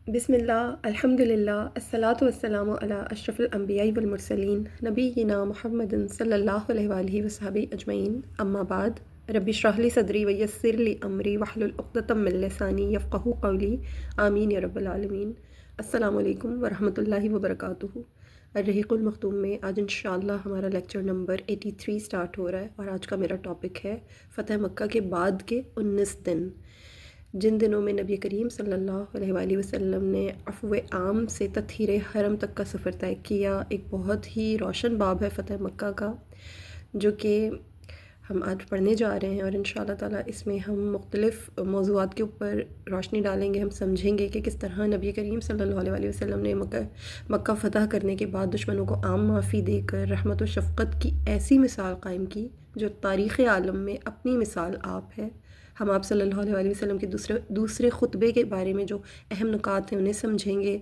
بسم اللہ الحمد للہ الصلاۃ والسلام علی اشرف الانبیاء والمرسلین نبینا محمد صلی اللہ علیہ وآلہ وصحبہ اجمعین اما بعد رب اشرح لی صدری ویسر لی امری واحلل عقدۃ من لسانی یفقہوا قولی آمین یا رب العالمین۔ السلام علیکم ورحمۃ اللہ وبرکاتہ۔ الرحیق المختوم میں آج انشاءاللہ ہمارا لیکچر نمبر 83 سٹارٹ ہو رہا ہے، اور آج کا میرا ٹاپک ہے فتح مکہ کے بعد کے 19 دن، جن دنوں میں نبی کریم صلی اللہ علیہ وآلہ وسلم نے عفو عام سے تطہیر حرم تک کا سفر طے کیا۔ ایک بہت ہی روشن باب ہے فتح مکہ کا، جو کہ ہم آج پڑھنے جا رہے ہیں، اور انشاءاللہ تعالیٰ اس میں ہم مختلف موضوعات کے اوپر روشنی ڈالیں گے۔ ہم سمجھیں گے کہ کس طرح نبی کریم صلی اللہ علیہ وآلہ وسلم نے مکہ فتح کرنے کے بعد دشمنوں کو عام معافی دے کر رحمت و شفقت کی ایسی مثال قائم کی جو تاریخ عالم میں اپنی مثال آپ ہے۔ ہم آپ صلی اللہ علیہ وآلہ وسلم کے دوسرے خطبے کے بارے میں جو اہم نکات ہیں انہیں سمجھیں گے۔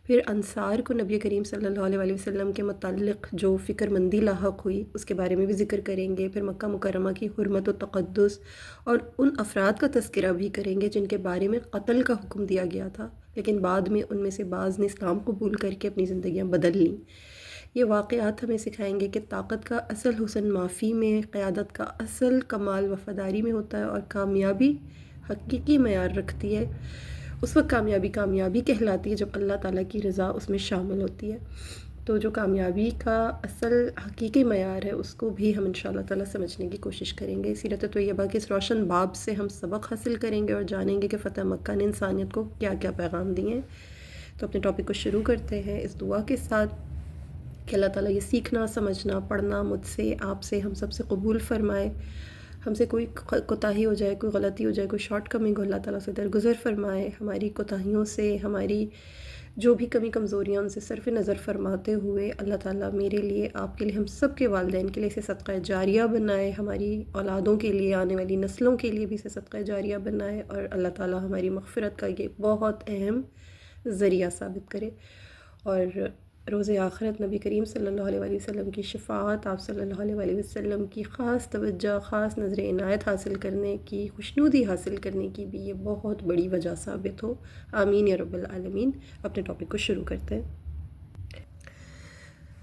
پھر انصار کو نبی کریم صلی اللہ علیہ وآلہ وسلم کے متعلق جو فکر مندی لاحق ہوئی اس کے بارے میں بھی ذکر کریں گے۔ پھر مکہ مکرمہ کی حرمت و تقدس اور ان افراد کا تذکرہ بھی کریں گے جن کے بارے میں قتل کا حکم دیا گیا تھا، لیکن بعد میں ان میں سے بعض نے اسلام قبول کر کے اپنی زندگیاں بدل لیں۔ یہ واقعات ہمیں سکھائیں گے کہ طاقت کا اصل حسن معافی میں، قیادت کا اصل کمال وفاداری میں ہوتا ہے، اور کامیابی حقیقی معیار رکھتی ہے۔ اس وقت کامیابی کہلاتی ہے جب اللہ تعالیٰ کی رضا اس میں شامل ہوتی ہے۔ تو جو کامیابی کا اصل حقیقی معیار ہے اس کو بھی ہم انشاءاللہ تعالیٰ سمجھنے کی کوشش کریں گے۔ سیرت طیبہ کے اس روشن باب سے ہم سبق حاصل کریں گے اور جانیں گے کہ فتح مکہ نے انسانیت کو کیا کیا پیغام دیے ہیں۔ تو اپنے ٹاپک کو شروع کرتے ہیں اس دعا کے ساتھ کہ اللہ تعالیٰ یہ سیکھنا، سمجھنا، پڑھنا مجھ سے، آپ سے، ہم سب سے قبول فرمائے۔ ہم سے کوئی کوتاہی ہو جائے، کوئی غلطی ہو جائے، کوئی شارٹ کمنگ ہو، اللہ تعالیٰ سے درگزر فرمائے۔ ہماری کوتاہیوں سے، ہماری جو بھی کمی کمزوریاں ان سے صرف نظر فرماتے ہوئے اللہ تعالیٰ میرے لیے، آپ کے لیے، ہم سب کے والدین کے لیے اسے صدقہ جاریہ بنائے، ہماری اولادوں کے لیے، آنے والی نسلوں کے لیے بھی اسے صدقہ جاریہ بنائے، اور اللہ تعالیٰ ہماری مغفرت کا یہ بہت اہم ذریعہ ثابت کرے۔ اور روز آخرت نبی کریم صلی اللہ علیہ وآلہ وسلم کی شفاعت، آپ صلی اللہ علیہ وآلہ وسلم کی خاص توجہ، خاص نظر عنایت حاصل کرنے کی، خوشنودی حاصل کرنے کی بھی یہ بہت بڑی وجہ ثابت ہو۔ آمین یا رب العالمین۔ اپنے ٹاپک کو شروع کرتے ہیں۔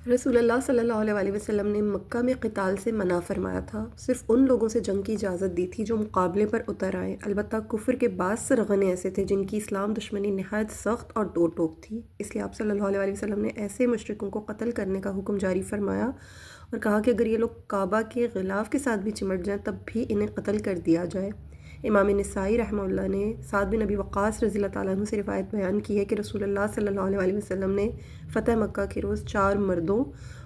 رسول اللہ صلی اللہ علیہ وآلہ وسلم نے مکہ میں قتال سے منع فرمایا تھا، صرف ان لوگوں سے جنگ کی اجازت دی تھی جو مقابلے پر اتر آئے۔ البتہ کفر کے بعض سرغنے ایسے تھے جن کی اسلام دشمنی نہایت سخت اور دو ٹوک تھی، اس لیے آپ صلی اللہ علیہ وآلہ وسلم نے ایسے مشرکوں کو قتل کرنے کا حکم جاری فرمایا اور کہا کہ اگر یہ لوگ کعبہ کے غلاف کے ساتھ بھی چمٹ جائیں تب بھی انہیں قتل کر دیا جائے۔ امام نسائی رحمہ اللہ نے سعد بن ابی وقاص رضی اللہ تعالیٰ عنہ سے روایت بیان کی ہے کہ رسول اللہ صلی اللہ علیہ وآلہ وسلم نے فتح مکہ کے روز 4 مردوں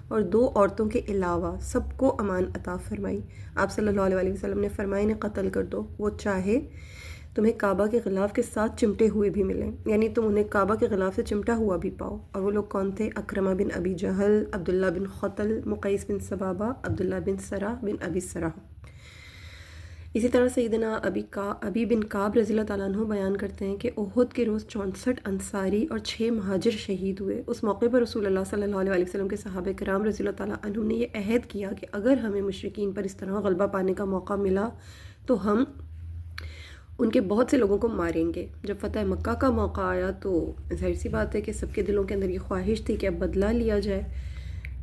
اور 2 عورتوں کے علاوہ سب کو امان عطا فرمائی۔ آپ صلی اللہ علیہ وآلہ وسلم نے فرمایا انہیں قتل کر دو، وہ چاہے تمہیں کعبہ کے غلاف کے ساتھ چمٹے ہوئے بھی ملیں، یعنی تم انہیں کعبہ کے غلاف سے چمٹا ہوا بھی پاؤ۔ اور وہ لوگ کون تھے؟ اکرمہ بن ابی جہل، عبداللہ بن خطل، مقیس بن ثبابہ، عبداللہ بن سرح بن ابی سرح۔ اسی طرح سیدنا ابی بن کعب رضی اللہ تعالیٰ عنہ بیان کرتے ہیں کہ احد کے روز 64 انصاری اور 6 مہاجر شہید ہوئے۔ اس موقع پر رسول اللہ صلی اللہ علیہ وسلم کے صحابہ کرام رضی اللہ تعالیٰ عنہم نے یہ عہد کیا کہ اگر ہمیں مشرکین پر اس طرح غلبہ پانے کا موقع ملا تو ہم ان کے بہت سے لوگوں کو ماریں گے۔ جب فتح مکہ کا موقع آیا تو ظاہر سی بات ہے کہ سب کے دلوں کے اندر یہ خواہش تھی کہ اب بدلہ لیا جائے،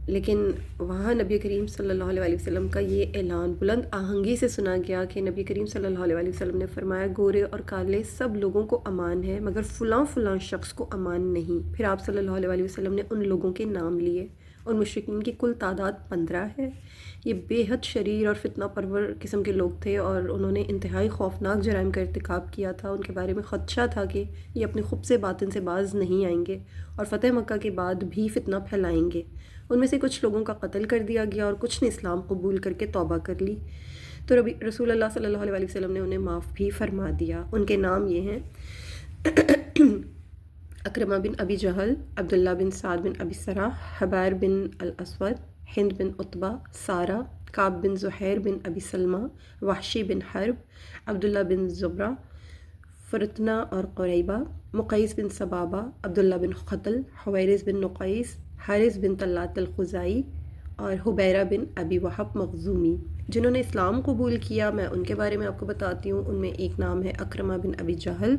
لیکن وہاں نبی کریم صلی اللہ علیہ وآلہ وسلم کا یہ اعلان بلند آہنگی سے سنا گیا کہ نبی کریم صلی اللہ علیہ وآلہ وسلم نے فرمایا گورے اور کالے سب لوگوں کو امان ہے مگر فلاں فلاں شخص کو امان نہیں۔ پھر آپ صلی اللہ علیہ وآلہ وسلم نے ان لوگوں کے نام لیے، اور مشرکین کی کل تعداد 15 ہے۔ یہ بے حد شریر اور فتنہ پرور قسم کے لوگ تھے، اور انہوں نے انتہائی خوفناک جرائم کا ارتکاب کیا تھا۔ ان کے بارے میں خدشہ تھا کہ یہ اپنے خبث باطن سے باز نہیں آئیں گے اور فتح مکہ کے بعد بھی فتنہ پھیلائیں گے۔ ان میں سے کچھ لوگوں کا قتل کر دیا گیا اور کچھ نے اسلام قبول کر کے توبہ کر لی، تو رسول اللہ صلی اللہ علیہ وآلہ وسلم نے انہیں معاف بھی فرما دیا۔ ان کے نام یہ ہیں: اکرمہ بن ابی جہل، عبداللہ بن سعد بن ابی سرح، حبیر بن الاسود، ہند بن عتبہ، سارہ، کعب بن زحیر بن ابی سلمہ، وحشی بن حرب، عبداللہ بن زبرہ، فرتنہ اور قریبہ، مقیس بن ثبابہ، عبداللہ بن خطل، حویرث بن نقیس، حارث بن طلات الخزائی، اور حبیرہ بن ابی وہب مخزومی جنہوں نے اسلام قبول کیا. میں ان کے بارے میں آپ کو بتاتی ہوں. ان میں ایک نام ہے اکرمہ بن ابی جہل.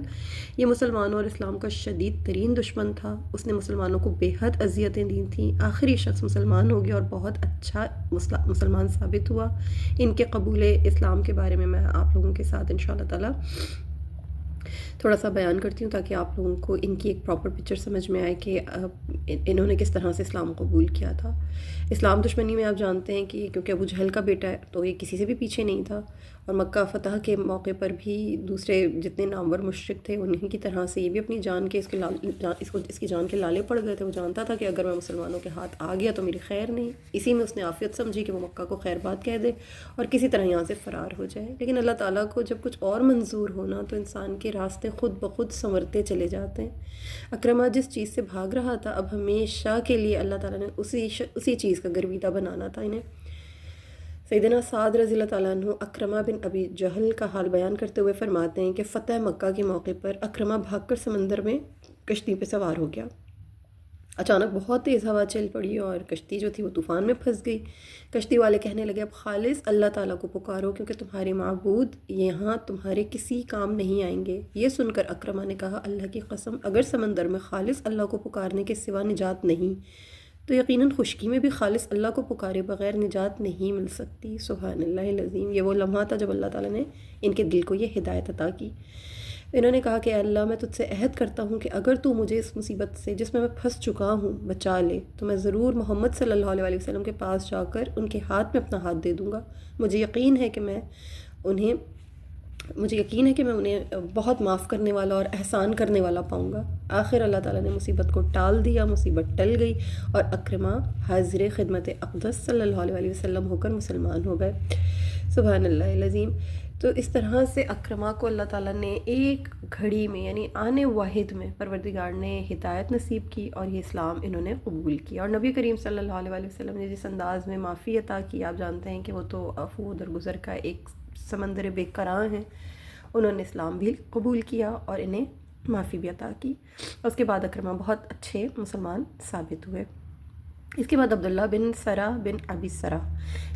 یہ مسلمانوں اور اسلام کا شدید ترین دشمن تھا. اس نے مسلمانوں کو بے حد اذیتیں دی تھیں. آخری شخص مسلمان ہو گیا اور بہت اچھا مسلمان ثابت ہوا. ان کے قبول اسلام کے بارے میں آپ لوگوں کے ساتھ انشاءاللہ تعالی تھوڑا سا بیان کرتی ہوں تاکہ آپ لوگوں کو ان کی ایک پراپر پکچر سمجھ میں آئے کہ انہوں نے کس طرح سے اسلام قبول کیا تھا. اسلام دشمنی میں آپ جانتے ہیں کہ کیونکہ ابو جہل کا بیٹا ہے تو یہ کسی سے بھی پیچھے نہیں تھا، اور مکہ فتح کے موقع پر بھی دوسرے جتنے نامور مشرک تھے انہیں کی طرح سے یہ بھی اپنی جان کے اس کی جان کے لالے پڑ گئے تھے. وہ جانتا تھا کہ اگر میں مسلمانوں کے ہاتھ آ گیا تو میری خیر نہیں. اسی میں اس نے عافیت سمجھی کہ وہ مکہ کو خیر بات کہہ دے اور کسی طرح یہاں سے فرار ہو جائے. لیکن اللہ تعالیٰ کو جب کچھ اور منظور ہونا تو انسان کے راستے خود بخود سنورتے چلے جاتے ہیں. اکرمہ جس چیز سے بھاگ رہا تھا اب ہمیشہ کے لیے اللہ تعالیٰ نے اسی چیز کا گرویدہ بنانا تھا انہیں. سیدنا سعد رضی اللہ تعالیٰ عنہ اکرمہ بن ابی جہل کا حال بیان کرتے ہوئے فرماتے ہیں کہ فتح مکہ کے موقع پر اکرمہ بھاگ کر سمندر میں کشتی پہ سوار ہو گیا. اچانک بہت تیز ہوا چل پڑی اور کشتی جو تھی وہ طوفان میں پھنس گئی. کشتی والے کہنے لگے اب خالص اللہ تعالیٰ کو پکارو کیونکہ تمہارے معبود یہاں تمہارے کسی کام نہیں آئیں گے. یہ سن کر اکرمہ نے کہا اللہ کی قسم اگر سمندر میں خالص اللہ کو پکارنے کے سوا نجات نہیں تو یقیناً خشکی میں بھی خالص اللہ کو پکارے بغیر نجات نہیں مل سکتی. سبحان اللہ العظیم. یہ وہ لمحہ تھا جب اللہ تعالیٰ نے ان کے دل کو یہ ہدایت عطا کی. انہوں نے کہا کہ اے اللہ میں تجھ سے عہد کرتا ہوں کہ اگر تو مجھے اس مصیبت سے جس میں پھنس چکا ہوں بچا لے تو میں ضرور محمد صلی اللہ علیہ وسلم کے پاس جا کر ان کے ہاتھ میں اپنا ہاتھ دے دوں گا. مجھے یقین ہے کہ میں انہیں بہت معاف کرنے والا اور احسان کرنے والا پاؤں گا. آخر اللہ تعالیٰ نے مصیبت کو ٹال دیا. مصیبت ٹل گئی اور اکرمہ حاضر خدمت اقدس صلی اللہ علیہ وسلم ہو کر مسلمان ہو گئے. سبحان اللہ العظیم. تو اس طرح سے اکرمہ کو اللہ تعالیٰ نے ایک گھڑی میں یعنی آنے واحد میں پروردگار نے ہدایت نصیب کی اور یہ اسلام انہوں نے قبول کیا. اور نبی کریم صلی اللہ علیہ وسلم نے جس انداز میں معافی عطا کی آپ جانتے ہیں کہ وہ تو عفو درگزر کا ایک سمندر بے کراں ہیں. انہوں نے اسلام بھی قبول کیا اور انہیں معافی بھی عطا کی. اس کے بعد اکرمہ بہت اچھے مسلمان ثابت ہوئے. اس کے بعد عبداللہ بن سرا بن ابی سرا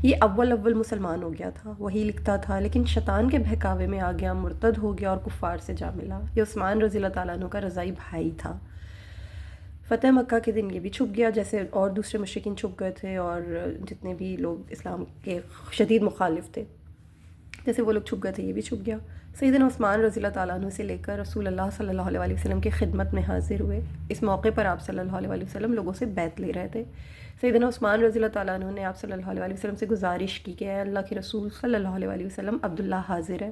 یہ اول مسلمان ہو گیا تھا. وہی لکھتا تھا لیکن شیطان کے بہکاوے میں آ گیا، مرتد ہو گیا اور کفار سے جا ملا. یہ عثمان رضی اللہ تعالیٰ عنہ کا رضائی بھائی تھا. فتح مکہ کے دن یہ بھی چھپ گیا جیسے اور دوسرے مشرکین چھپ گئے تھے اور جتنے بھی لوگ اسلام کے شدید مخالف تھے جیسے وہ لوگ چھپ گئے تھے یہ بھی چھپ گیا. سیدنا عثمان رضی اللہ تعالیٰ عنہ سے لے کر رسول اللہ صلی اللہ علیہ وسلم کی خدمت میں حاضر ہوئے. اس موقع پر آپ صلی اللہ علیہ وسلم لوگوں سے بیعت لے رہے تھے. سیدنا عثمان رضی اللہ تعالیٰ عنہ نے آپ صلی اللہ علیہ وسلم سے گزارش کی کہ اے اللہ کے رسول صلی اللہ علیہ وسلم عبداللہ حاضر ہے،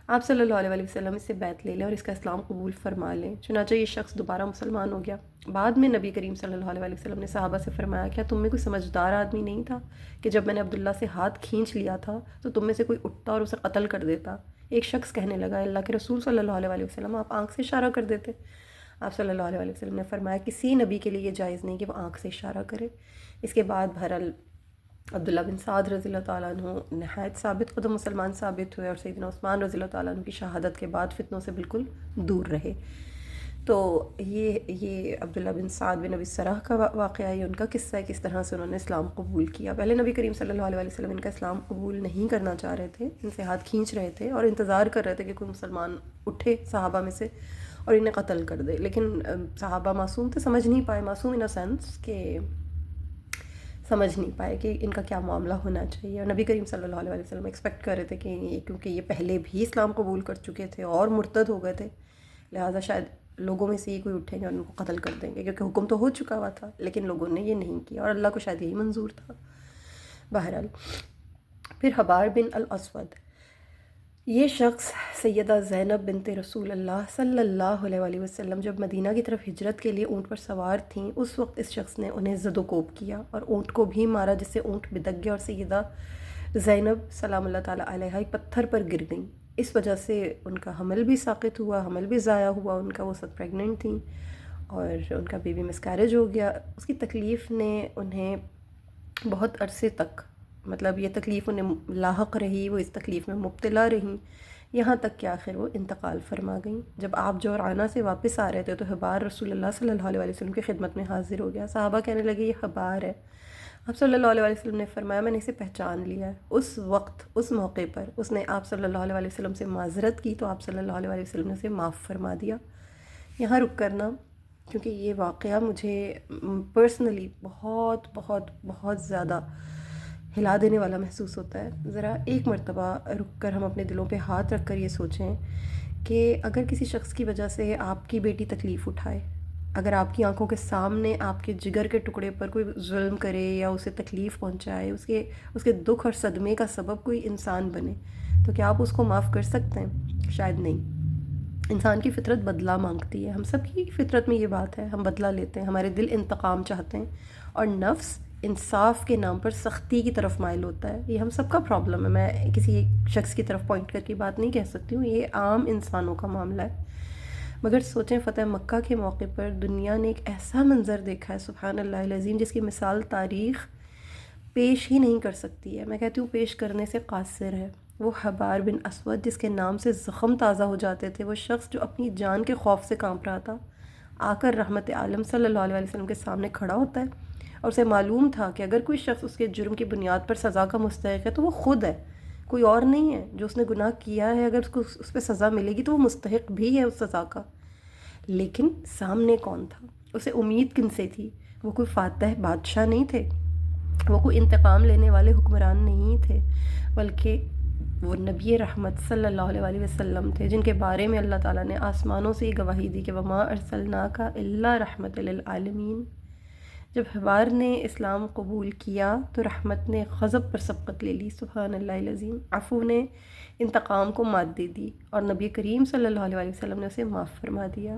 آپ صلی اللہ علیہ وسلم اس سے بیعت لے لیں اور اس کا اسلام قبول فرما لیں. چنانچہ یہ شخص دوبارہ مسلمان ہو گیا. بعد میں نبی کریم صلی اللہ علیہ وسلم نے صحابہ سے فرمایا کیا تم میں کوئی سمجھدار آدمی نہیں تھا کہ جب میں نے عبداللہ سے ہاتھ کھینچ لیا تھا تو تم میں سے کوئی اٹھتا اور اسے قتل کر دیتا؟ ایک شخص کہنے لگا اللہ کے رسول صلی اللہ علیہ وسلم آپ آنکھ سے اشارہ کر دیتے. آپ صلی اللہ علیہ وسلم نے فرمایا کسی نبی کے لیے یہ جائز نہیں کہ وہ آنکھ سے اشارہ کرے. اس کے بعد بہرحال عبداللہ بن سعد رضی اللہ تعالیٰ عنہ نہایت ثابت قدم مسلمان ثابت ہوئے اور سیدنا عثمان رضی اللہ تعالیٰ عنہ کی شہادت کے بعد فتنوں سے بالکل دور رہے. تو یہ عبداللہ بن سعد بن ابی سرح کا واقعہ ہے، ان کا قصہ ہے کس طرح سے انہوں نے اسلام قبول کیا. پہلے نبی کریم صلی اللہ علیہ وسلم ان کا اسلام قبول نہیں کرنا چاہ رہے تھے، ان سے ہاتھ کھینچ رہے تھے اور انتظار کر رہے تھے کہ کوئی مسلمان اٹھے صحابہ میں سے اور انہیں قتل کر دے. لیکن صحابہ معصوم تھے، سمجھ نہیں پائے، معصوم ان سینس کہ سمجھ نہیں پائے کہ ان کا کیا معاملہ ہونا چاہیے. اور نبی کریم صلی اللہ علیہ وسلم ایکسپیکٹ کر رہے تھے کہ کیونکہ یہ پہلے بھی اسلام قبول کر چکے تھے اور مرتد ہو گئے تھے لہٰذا شاید لوگوں میں سے ہی کوئی اٹھیں گے اور ان کو قتل کر دیں گے کیونکہ حکم تو ہو چکا ہوا تھا. لیکن لوگوں نے یہ نہیں کیا اور اللہ کو شاید یہی منظور تھا. بہرحال پھر حبار بن الاسود یہ شخص سیدہ زینب بنت رسول اللہ صلی اللہ علیہ وسلم جب مدینہ کی طرف ہجرت کے لیے اونٹ پر سوار تھیں اس وقت اس شخص نے انہیں زد و کوب کیا اور اونٹ کو بھی مارا جس سے اونٹ بدک گیا اور سیدہ زینب سلام اللہ تعالیٰ علیہا ایک پتھر پر گر گئیں. اس وجہ سے ان کا حمل بھی ساقط ہوا، حمل بھی ضائع ہوا ان کا. وہ سب پریگننٹ تھیں اور ان کا بیبی مسکیریج ہو گیا. اس کی تکلیف نے انہیں بہت عرصے تک مطلب یہ تکلیف انہیں لاحق رہی، وہ اس تکلیف میں مبتلا رہیں یہاں تک کہ آخر وہ انتقال فرما گئیں. جب آپ جورانہ سے واپس آ رہے تھے تو حبار رسول اللہ صلی اللہ علیہ وسلم کی خدمت میں حاضر ہو گیا. صحابہ کہنے لگے یہ حبار ہے. آپ صلی اللہ علیہ وسلم نے فرمایا میں نے اسے پہچان لیا ہے۔ اس وقت اس موقع پر اس نے آپ صلی اللہ علیہ وسلم سے معذرت کی تو آپ صلی اللہ علیہ وسلم نے اسے معاف فرما دیا۔ یہاں رک کرنا، کیونکہ یہ واقعہ مجھے پرسنلی بہت بہت بہت زیادہ ہلا دینے والا محسوس ہوتا ہے۔ ذرا ایک مرتبہ رک کر ہم اپنے دلوں پہ ہاتھ رکھ کر یہ سوچیں کہ اگر کسی شخص کی وجہ سے آپ کی بیٹی تکلیف اٹھائے، اگر آپ کی آنکھوں کے سامنے آپ کے جگر کے ٹکڑے پر کوئی ظلم کرے یا اسے تکلیف پہنچائے، اس کے دکھ اور صدمے کا سبب کوئی انسان بنے، تو کیا آپ اس کو معاف کر سکتے ہیں؟ شاید نہیں۔ انسان کی فطرت بدلہ مانگتی ہے، ہم سب کی فطرت میں یہ بات ہے، ہم بدلہ لیتے ہیں، ہمارے دل انتقام چاہتے ہیں، اور نفس انصاف کے نام پر سختی کی طرف مائل ہوتا ہے۔ یہ ہم سب کا پرابلم ہے، میں کسی ایک شخص کی طرف پوائنٹ کر کے بات نہیں کہہ سکتی ہوں، یہ عام انسانوں کا معاملہ ہے۔ مگر سوچیں، فتح مکہ کے موقع پر دنیا نے ایک ایسا منظر دیکھا ہے سبحان اللہ العظیم جس کی مثال تاریخ پیش ہی نہیں کر سکتی ہے، میں کہتی ہوں پیش کرنے سے قاصر ہے۔ وہ حبار بن اسود جس کے نام سے زخم تازہ ہو جاتے تھے، وہ شخص جو اپنی جان کے خوف سے کانپ رہا تھا، آ کر رحمت عالم صلی اللہ علیہ وسلم کے سامنے کھڑا ہوتا ہے، اور اسے معلوم تھا کہ اگر کوئی شخص اس کے جرم کی بنیاد پر سزا کا مستحق ہے تو وہ خود ہے، کوئی اور نہیں ہے۔ جو اس نے گناہ کیا ہے اگر اس پہ سزا ملے گی تو وہ مستحق بھی ہے اس سزا کا، لیکن سامنے کون تھا؟ اسے امید کن سے تھی؟ وہ کوئی فاتح بادشاہ نہیں تھے، وہ کوئی انتقام لینے والے حکمران نہیں تھے، بلکہ وہ نبی رحمت صلی اللہ علیہ وسلم تھے، جن کے بارے میں اللہ تعالیٰ نے آسمانوں سے یہ گواہی دی کہ وَمَا أَرْسَلْنَاكَ إِلَّا رَحْمَةً لِلْعَالَمِينَ۔ جب حبار نے اسلام قبول کیا تو رحمت نے غضب پر سبقت لے لی، سبحان اللہ العظیم، عفو نے انتقام کو مات دے دی، اور نبی کریم صلی اللہ علیہ وسلم نے اسے معاف فرما دیا۔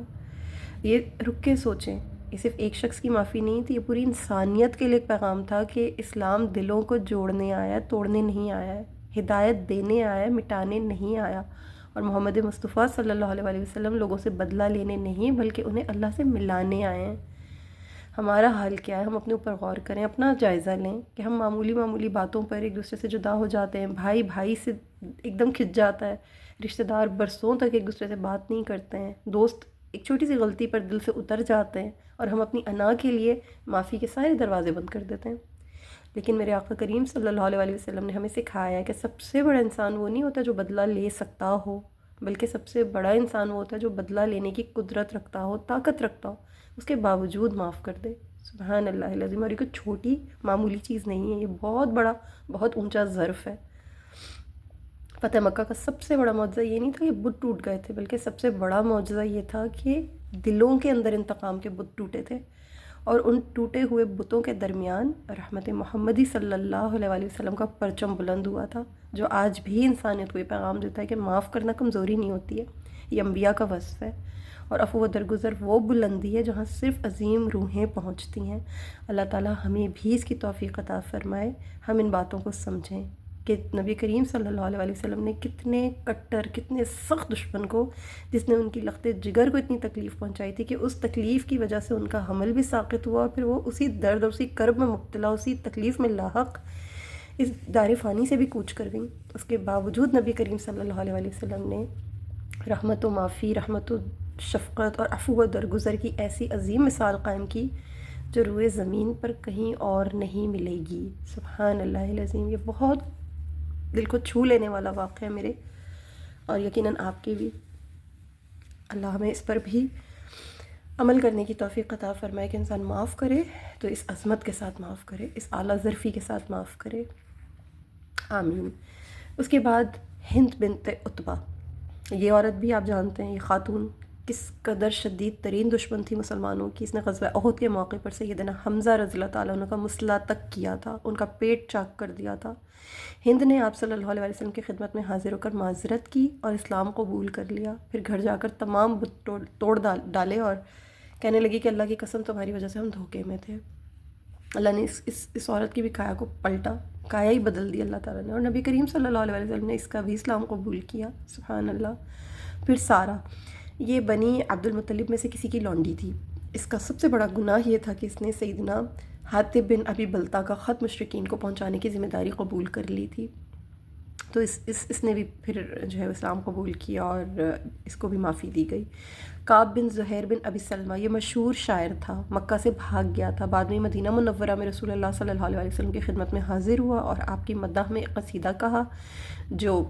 یہ رک کے سوچیں، یہ صرف ایک شخص کی معافی نہیں تھی، یہ پوری انسانیت کے لیے ایک پیغام تھا کہ اسلام دلوں کو جوڑنے آیا ہے، توڑنے نہیں آیا ہے، ہدایت دینے آیا ہے، مٹانے نہیں آیا، اور محمد مصطفیٰ صلی اللہ علیہ وسلم لوگوں سے بدلہ لینے نہیں بلکہ انہیں اللہ سے ملانے آئے ہیں۔ ہمارا حال کیا ہے؟ ہم اپنے اوپر غور کریں، اپنا جائزہ لیں کہ ہم معمولی معمولی باتوں پر ایک دوسرے سے جدا ہو جاتے ہیں، بھائی بھائی سے ایک دم کھنچ جاتا ہے، رشتہ دار برسوں تک ایک دوسرے سے بات نہیں کرتے ہیں، دوست ایک چھوٹی سی غلطی پر دل سے اتر جاتے ہیں، اور ہم اپنی انا کے لیے معافی کے سارے دروازے بند کر دیتے ہیں۔ لیکن میرے آقا کریم صلی اللہ علیہ وسلم نے ہمیں سکھایا ہے کہ سب سے بڑا انسان وہ نہیں ہوتا جو بدلہ لے سکتا ہو، بلکہ سب سے بڑا انسان وہ ہوتا ہے جو بدلہ لینے کی قدرت رکھتا ہو، طاقت رکھتا ہو، اس کے باوجود معاف کر دے۔ سبحان اللہ العظیم، اور یہ کوئی چھوٹی معمولی چیز نہیں ہے، یہ بہت بڑا بہت اونچا ظرف ہے۔ فتح مکہ کا سب سے بڑا معجزہ یہ نہیں تھا کہ بت ٹوٹ گئے تھے، بلکہ سب سے بڑا معجزہ یہ تھا کہ دلوں کے اندر انتقام کے بت ٹوٹے تھے، اور ان ٹوٹے ہوئے بتوں کے درمیان رحمت محمدی صلی اللہ علیہ وسلم کا پرچم بلند ہوا تھا، جو آج بھی انسانیت کو یہ پیغام دیتا ہے کہ معاف کرنا کمزوری نہیں ہوتی ہے، یہ انبیاء کا وصف ہے، اور عفو و درگزر وہ بلندی ہے جہاں صرف عظیم روحیں پہنچتی ہیں۔ اللہ تعالیٰ ہمیں بھی اس کی توفیق عطا فرمائے، ہم ان باتوں کو سمجھیں کہ نبی کریم صلی اللہ علیہ وسلم نے کتنے کٹر، کتنے سخت دشمن کو، جس نے ان کی لخت جگر کو اتنی تکلیف پہنچائی تھی کہ اس تکلیف کی وجہ سے ان کا حمل بھی ساقط ہوا، اور پھر وہ اسی درد اور اسی کرب میں مبتلا، اسی تکلیف میں لاحق اس دار فانی سے بھی کوچ کر گئیں۔ اس کے باوجود نبی کریم صلی اللہ علیہ وسلم نے رحمت و معافی، رحمت و شفقت اور عفو و درگزر کی ایسی عظیم مثال قائم کی جو روئے زمین پر کہیں اور نہیں ملے گی۔ سبحان اللہ العظیم، یہ بہت دل کو چھو لینے والا واقعہ ہے میرے، اور یقیناً آپ کے بھی۔ اللہ ہمیں اس پر بھی عمل کرنے کی توفیق عطا فرمائے کہ انسان معاف کرے تو اس عظمت کے ساتھ معاف کرے، اس اعلیٰ ظرفی کے ساتھ معاف کرے، آمین۔ اس کے بعد ہند بنت عتبہ، یہ عورت بھی آپ جانتے ہیں، یہ خاتون کس قدر شدید ترین دشمن تھی مسلمانوں کی۔ اس نے غزوہ احد کے موقع پر سیدنا حمزہ رضی اللہ تعالیٰ عنہ کا مسلح تک کیا تھا، ان کا پیٹ چاک کر دیا تھا۔ ہند نے آپ صلی اللہ علیہ وسلم کی خدمت میں حاضر ہو کر معذرت کی اور اسلام قبول کر لیا، پھر گھر جا کر تمام بت توڑ ڈالے اور کہنے لگی کہ اللہ کی قسم تمہاری وجہ سے ہم دھوکے میں تھے۔ اللہ نے اس عورت کی بھی کایا کو پلٹا، کایا ہی بدل دی اللہ تعالیٰ نے، اور نبی کریم صلی اللہ علیہ وسلم نے اس کا بھی اسلام قبول کیا، سبحان اللہ۔ پھر سارہ، یہ بنی عبد المطلب میں سے کسی کی لونڈی تھی، اس کا سب سے بڑا گناہ یہ تھا کہ اس نے سیدنا حاطب بن ابی بلتہ کا خط مشرکین کو پہنچانے کی ذمہ داری قبول کر لی تھی۔ تو اس نے بھی پھر جو ہے اسلام قبول کیا اور اس کو بھی معافی دی گئی۔ کعب بن زہیر بن ابی سلمہ یہ مشہور شاعر تھا، مکہ سے بھاگ گیا تھا، بعد میں مدینہ منورہ میں رسول اللہ صلی اللہ علیہ وسلم کی خدمت میں حاضر ہوا اور آپ کی مدح میں ایک قصیدہ کہا جو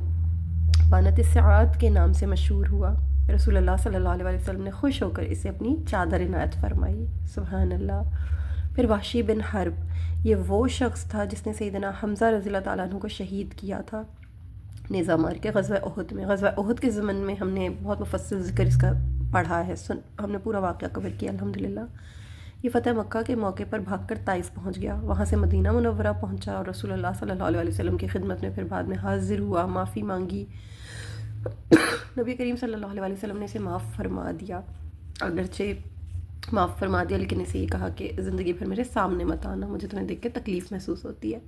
بانت الساعات کے نام سے مشہور ہوا۔ رسول اللہ صلی اللہ علیہ وسلم نے خوش ہو کر اسے اپنی چادر عنایت فرمائی۔ سبحان اللہ۔ پھر وحشی بن حرب، یہ وہ شخص تھا جس نے سیدنا حمزہ رضی اللہ تعالیٰ عنہ کو شہید کیا تھا نیزہ مار کے غزوہ احد میں۔ غزوہ احد کے ضمن میں ہم نے بہت مفصل ذکر اس کا پڑھا ہے، ہم نے پورا واقعہ کور کیا الحمدللہ۔ یہ فتح مکہ کے موقع پر بھاگ کر طائف پہنچ گیا، وہاں سے مدینہ منورہ پہنچا اور رسول اللہ صلی اللہ علیہ وسلم کی خدمت میں پھر بعد میں حاضر ہوا، معافی مانگی۔ نبی کریم صلی اللہ علیہ وسلم نے اسے معاف فرما دیا، اگرچہ معاف فرما دیا لیکن اسے یہ کہا کہ زندگی بھر میرے سامنے مت آنا، مجھے تمہیں دیکھ کے تکلیف محسوس ہوتی ہے،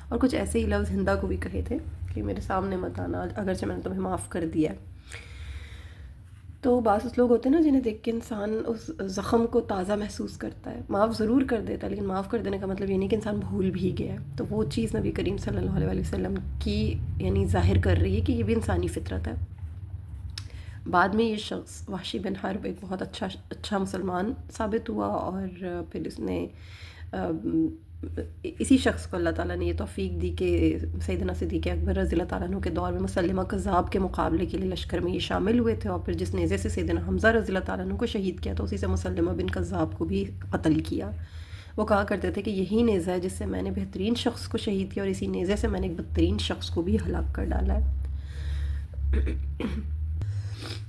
اور کچھ ایسے ہی لفظ ہندا کو بھی کہے تھے کہ میرے سامنے مت آنا اگرچہ میں نے تمہیں معاف کر دیا ہے۔ تو بعض لوگ ہوتے ہیں نا جنہیں دیکھ کے انسان اس زخم کو تازہ محسوس کرتا ہے، معاف ضرور کر دیتا ہے لیکن معاف کر دینے کا مطلب یہ نہیں کہ انسان بھول بھی گیا ہے، تو وہ چیز نبی کریم صلی اللہ علیہ وسلم کی یعنی ظاہر کر رہی ہے کہ یہ بھی انسانی فطرت ہے۔ بعد میں یہ شخص وحشی بن حرب ایک بہت اچھا مسلمان ثابت ہوا، اور پھر اس نے اسی شخص کو اللہ تعالیٰ نے یہ توفیق دی کہ سیدنا صدیق اکبر رضی اللہ تعالیٰ عنہ کے دور میں مسلمہ کذاب کے مقابلے کے لیے لشکر میں یہ شامل ہوئے تھے، اور پھر جس نیزے سے سیدنا حمزہ رضی اللہ تعالیٰ عنہ کو شہید کیا تو اسی سے مسلمہ بن کذاب کو بھی قتل کیا۔ وہ کہا کرتے تھے کہ یہی نیزہ ہے جس سے میں نے بہترین شخص کو شہید کیا، اور اسی نیزے سے میں نے ایک بدترین شخص کو بھی ہلاک کر ڈالا ہے۔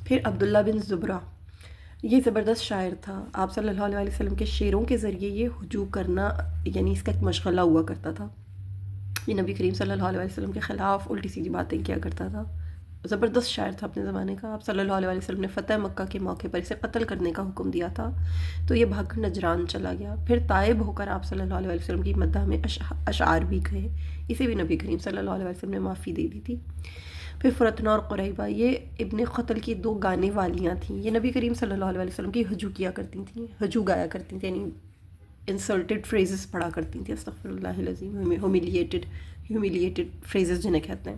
پھر عبداللہ بن زبرہ، یہ زبردست شاعر تھا، آپ صلی اللہ علیہ وسلم کے شعروں کے ذریعے یہ ہجوم کرنا یعنی اس کا ایک مشغلہ ہوا کرتا تھا، یہ نبی کریم صلی اللہ علیہ وسلم کے خلاف الٹی سیدھی باتیں کیا کرتا تھا، زبردست شاعر تھا اپنے زمانے کا۔ آپ صلی اللہ علیہ وسلم نے فتح مکہ کے موقع پر اسے قتل کرنے کا حکم دیا تھا تو یہ بھاگ کر نجران چلا گیا، پھر طائب ہو کر آپ صلی اللہ علیہ وسلم کی مدح میں اشعار بھی کہے، اسے بھی نبی کریم صلی اللہ علیہ وسلم نے معافی دے دی تھی۔ پھر فرتنا اور قریبہ، یہ ابن قتل کی دو گانے والیاں تھیں، یہ نبی کریم صلی اللہ علیہ وسلم کی ہجو کیا کرتی تھیں، ہجو گایا کرتی تھیں، یعنی انسلٹڈ فریزز پڑھا کرتی تھیں، استغفر اللہ العظیم، ہیومیلیٹڈ فریزز جنہیں کہتے ہیں،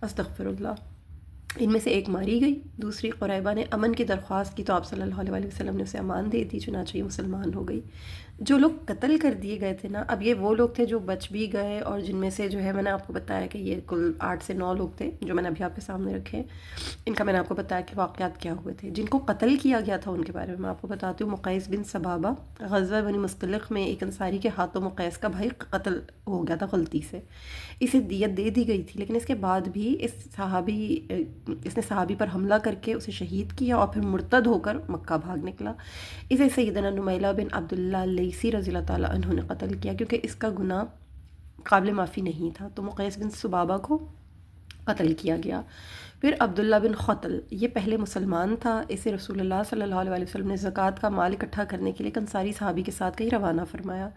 استغفر اللہ۔ ان میں سے ایک ماری گئی، دوسری قریبہ نے امن کی درخواست کی تو آپ صلی اللہ علیہ وسلم نے اسے امان دے دی، چنانچہ یہ مسلمان ہو گئی۔ جو لوگ قتل کر دیے گئے تھے نا، اب یہ وہ لوگ تھے جو بچ بھی گئے، اور جن میں سے جو ہے میں نے آپ کو بتایا کہ یہ کل 8 سے 9 لوگ تھے جو میں نے ابھی آپ کے سامنے رکھے، ان کا میں نے آپ کو بتایا کہ واقعات کیا ہوئے تھے۔ جن کو قتل کیا گیا تھا ان کے بارے میں آپ کو بتاتی ہوں۔ مقیس بن صبابہ، غزوہ بنی مستلق میں ایک انصاری کے ہاتھوں مقیس کا بھائی قتل ہو گیا تھا غلطی سے، اسے دیت دے دی گئی تھی، لیکن اس کے بعد بھی اس نے صحابی پر حملہ کر کے اسے شہید کیا اور پھر مرتد ہو کر مکہ بھاگ نکلا۔ اسے سیدنا نمیلہ بن عبداللہ لیثی رضی اللہ تعالیٰ عنہ نے قتل کیا کیونکہ اس کا گناہ قابل معافی نہیں تھا، تو مقیس بن صبابہ کو قتل کیا گیا۔ پھر عبداللہ بن خطل، یہ پہلے مسلمان تھا، اسے رسول اللہ صلی اللہ علیہ وسلم نے زکوٰۃ کا مال اکٹھا کرنے کے لیے ایک انصاری صحابی کے ساتھ کہیں روانہ فرمایا،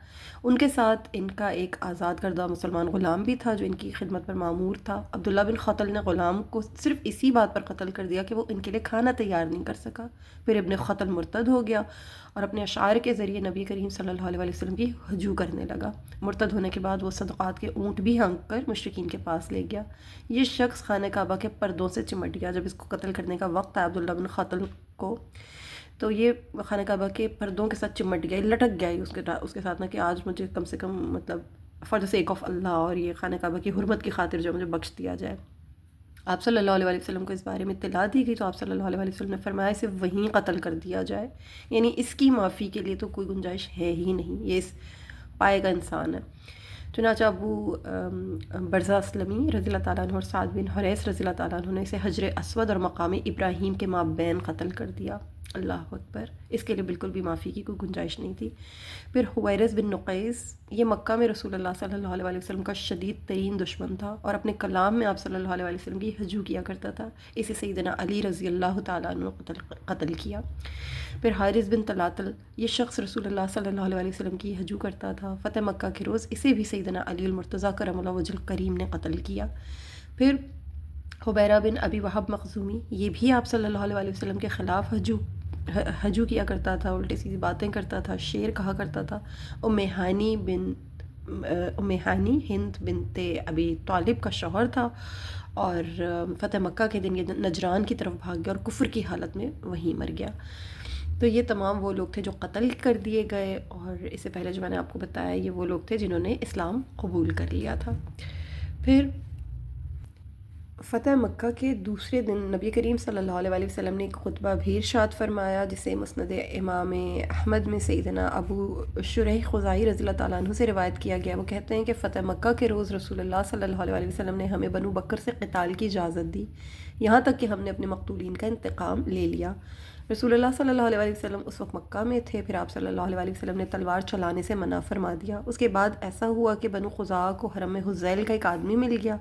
ان کے ساتھ ان کا ایک آزاد کردہ مسلمان غلام بھی تھا جو ان کی خدمت پر مامور تھا۔ عبداللہ بن خطل نے غلام کو صرف اسی بات پر قتل کر دیا کہ وہ ان کے لیے کھانا تیار نہیں کر سکا۔ پھر ابن خطل مرتد ہو گیا اور اپنے اشعار کے ذریعے نبی کریم صلی اللہ علیہ وسلم کی ہجو کرنے لگا۔ مرتد ہونے کے بعد وہ صدقات کے اونٹ بھی ہانک کر مشرکین کے پاس لے گیا۔ یہ شخص خانہ کعبہ کے پردوں سے چمٹ گیا، جب اس کو قتل کرنے کا وقت آیا عبداللہ بن خطل کو، تو یہ خانہ کعبہ کے پردوں کے ساتھ چمٹ گیا، لٹک گیا اس کے ساتھ، نہ کہ آج مجھے کم سے کم مطلب فار دا سیک آف اللہ اور یہ خانہ کعبہ کی حرمت کی خاطر جو مجھے بخش دیا جائے۔ آپ صلی اللہ علیہ وسلم کو اس بارے میں اطلاع دی گئی تو آپ صلی اللہ علیہ وسلم نے فرمایا اسے وہیں قتل کر دیا جائے، یعنی اس کی معافی کے لیے تو کوئی گنجائش ہے ہی نہیں، یہ اس پائے گا انسان ہے۔ چنانچہ ابو برزہ اسلمی رضی اللہ تعالیٰ عنہ اور سعد بن حریث رضی اللہ تعالیٰ عنہ نے اسے حجر اسود اور مقام ابراہیم کے مابین قتل کر دیا۔ اللہ اکبر، اس کے لیے بالکل بھی معافی کی کوئی گنجائش نہیں تھی۔ پھر حویرث بن نقیس، یہ مکہ میں رسول اللہ صلی اللہ علیہ وسلم کا شدید ترین دشمن تھا اور اپنے کلام میں آپ صلی اللہ علیہ وسلم کی ہجو کیا کرتا تھا، اسے سیدنا علی رضی اللہ تعالیٰ عنہ قتل کیا۔ پھر حارث بن طلاتل، یہ شخص رسول اللہ صلی اللہ علیہ وسلم کی ہجو کرتا تھا، فتح مکہ کے روز اسے بھی سیدنا علی المرتضیٰ کرم اللہ وجہ الکریم نے قتل کیا۔ پھر حبیرہ بن ابی وہب مخزومی، یہ بھی آپ صلی اللہ علیہ وسلم کے خلاف ہجو کیا کرتا تھا، الٹی سیدھی باتیں کرتا تھا، شعر کہا کرتا تھا۔ ام ہانی بن ام ہانی ہند بنت ابی طالب کا شوہر تھا، اور فتح مکہ کے دن یہ نجران کی طرف بھاگ گیا اور کفر کی حالت میں وہیں مر گیا۔ تو یہ تمام وہ لوگ تھے جو قتل کر دیے گئے، اور اس سے پہلے جو میں نے آپ کو بتایا یہ وہ لوگ تھے جنہوں نے اسلام قبول کر لیا تھا۔ پھر فتح مکہ کے دوسرے دن نبی کریم صلی اللہ علیہ وسلم نے ایک خطبہ بھی ارشاد فرمایا، جسے مسند امام احمد میں سیدنا ابو شریح خزائی رضی اللہ تعالیٰ عنہ سے روایت کیا گیا۔ وہ کہتے ہیں کہ فتح مکہ کے روز رسول اللہ صلی اللہ علیہ وسلم نے ہمیں بنو بکر سے قتال کی اجازت دی، یہاں تک کہ ہم نے اپنے مقتولین کا انتقام لے لیا۔ رسول اللہ صلی اللہ علیہ وسلم اس وقت مکہ میں تھے، پھر آپ صلی اللہ علیہ وسلم نے تلوار چلانے سے منع فرما دیا۔ اس کے بعد ایسا ہوا کہ بنو خزاعہ کو حرم حذیل کا ایک آدمی مل گیا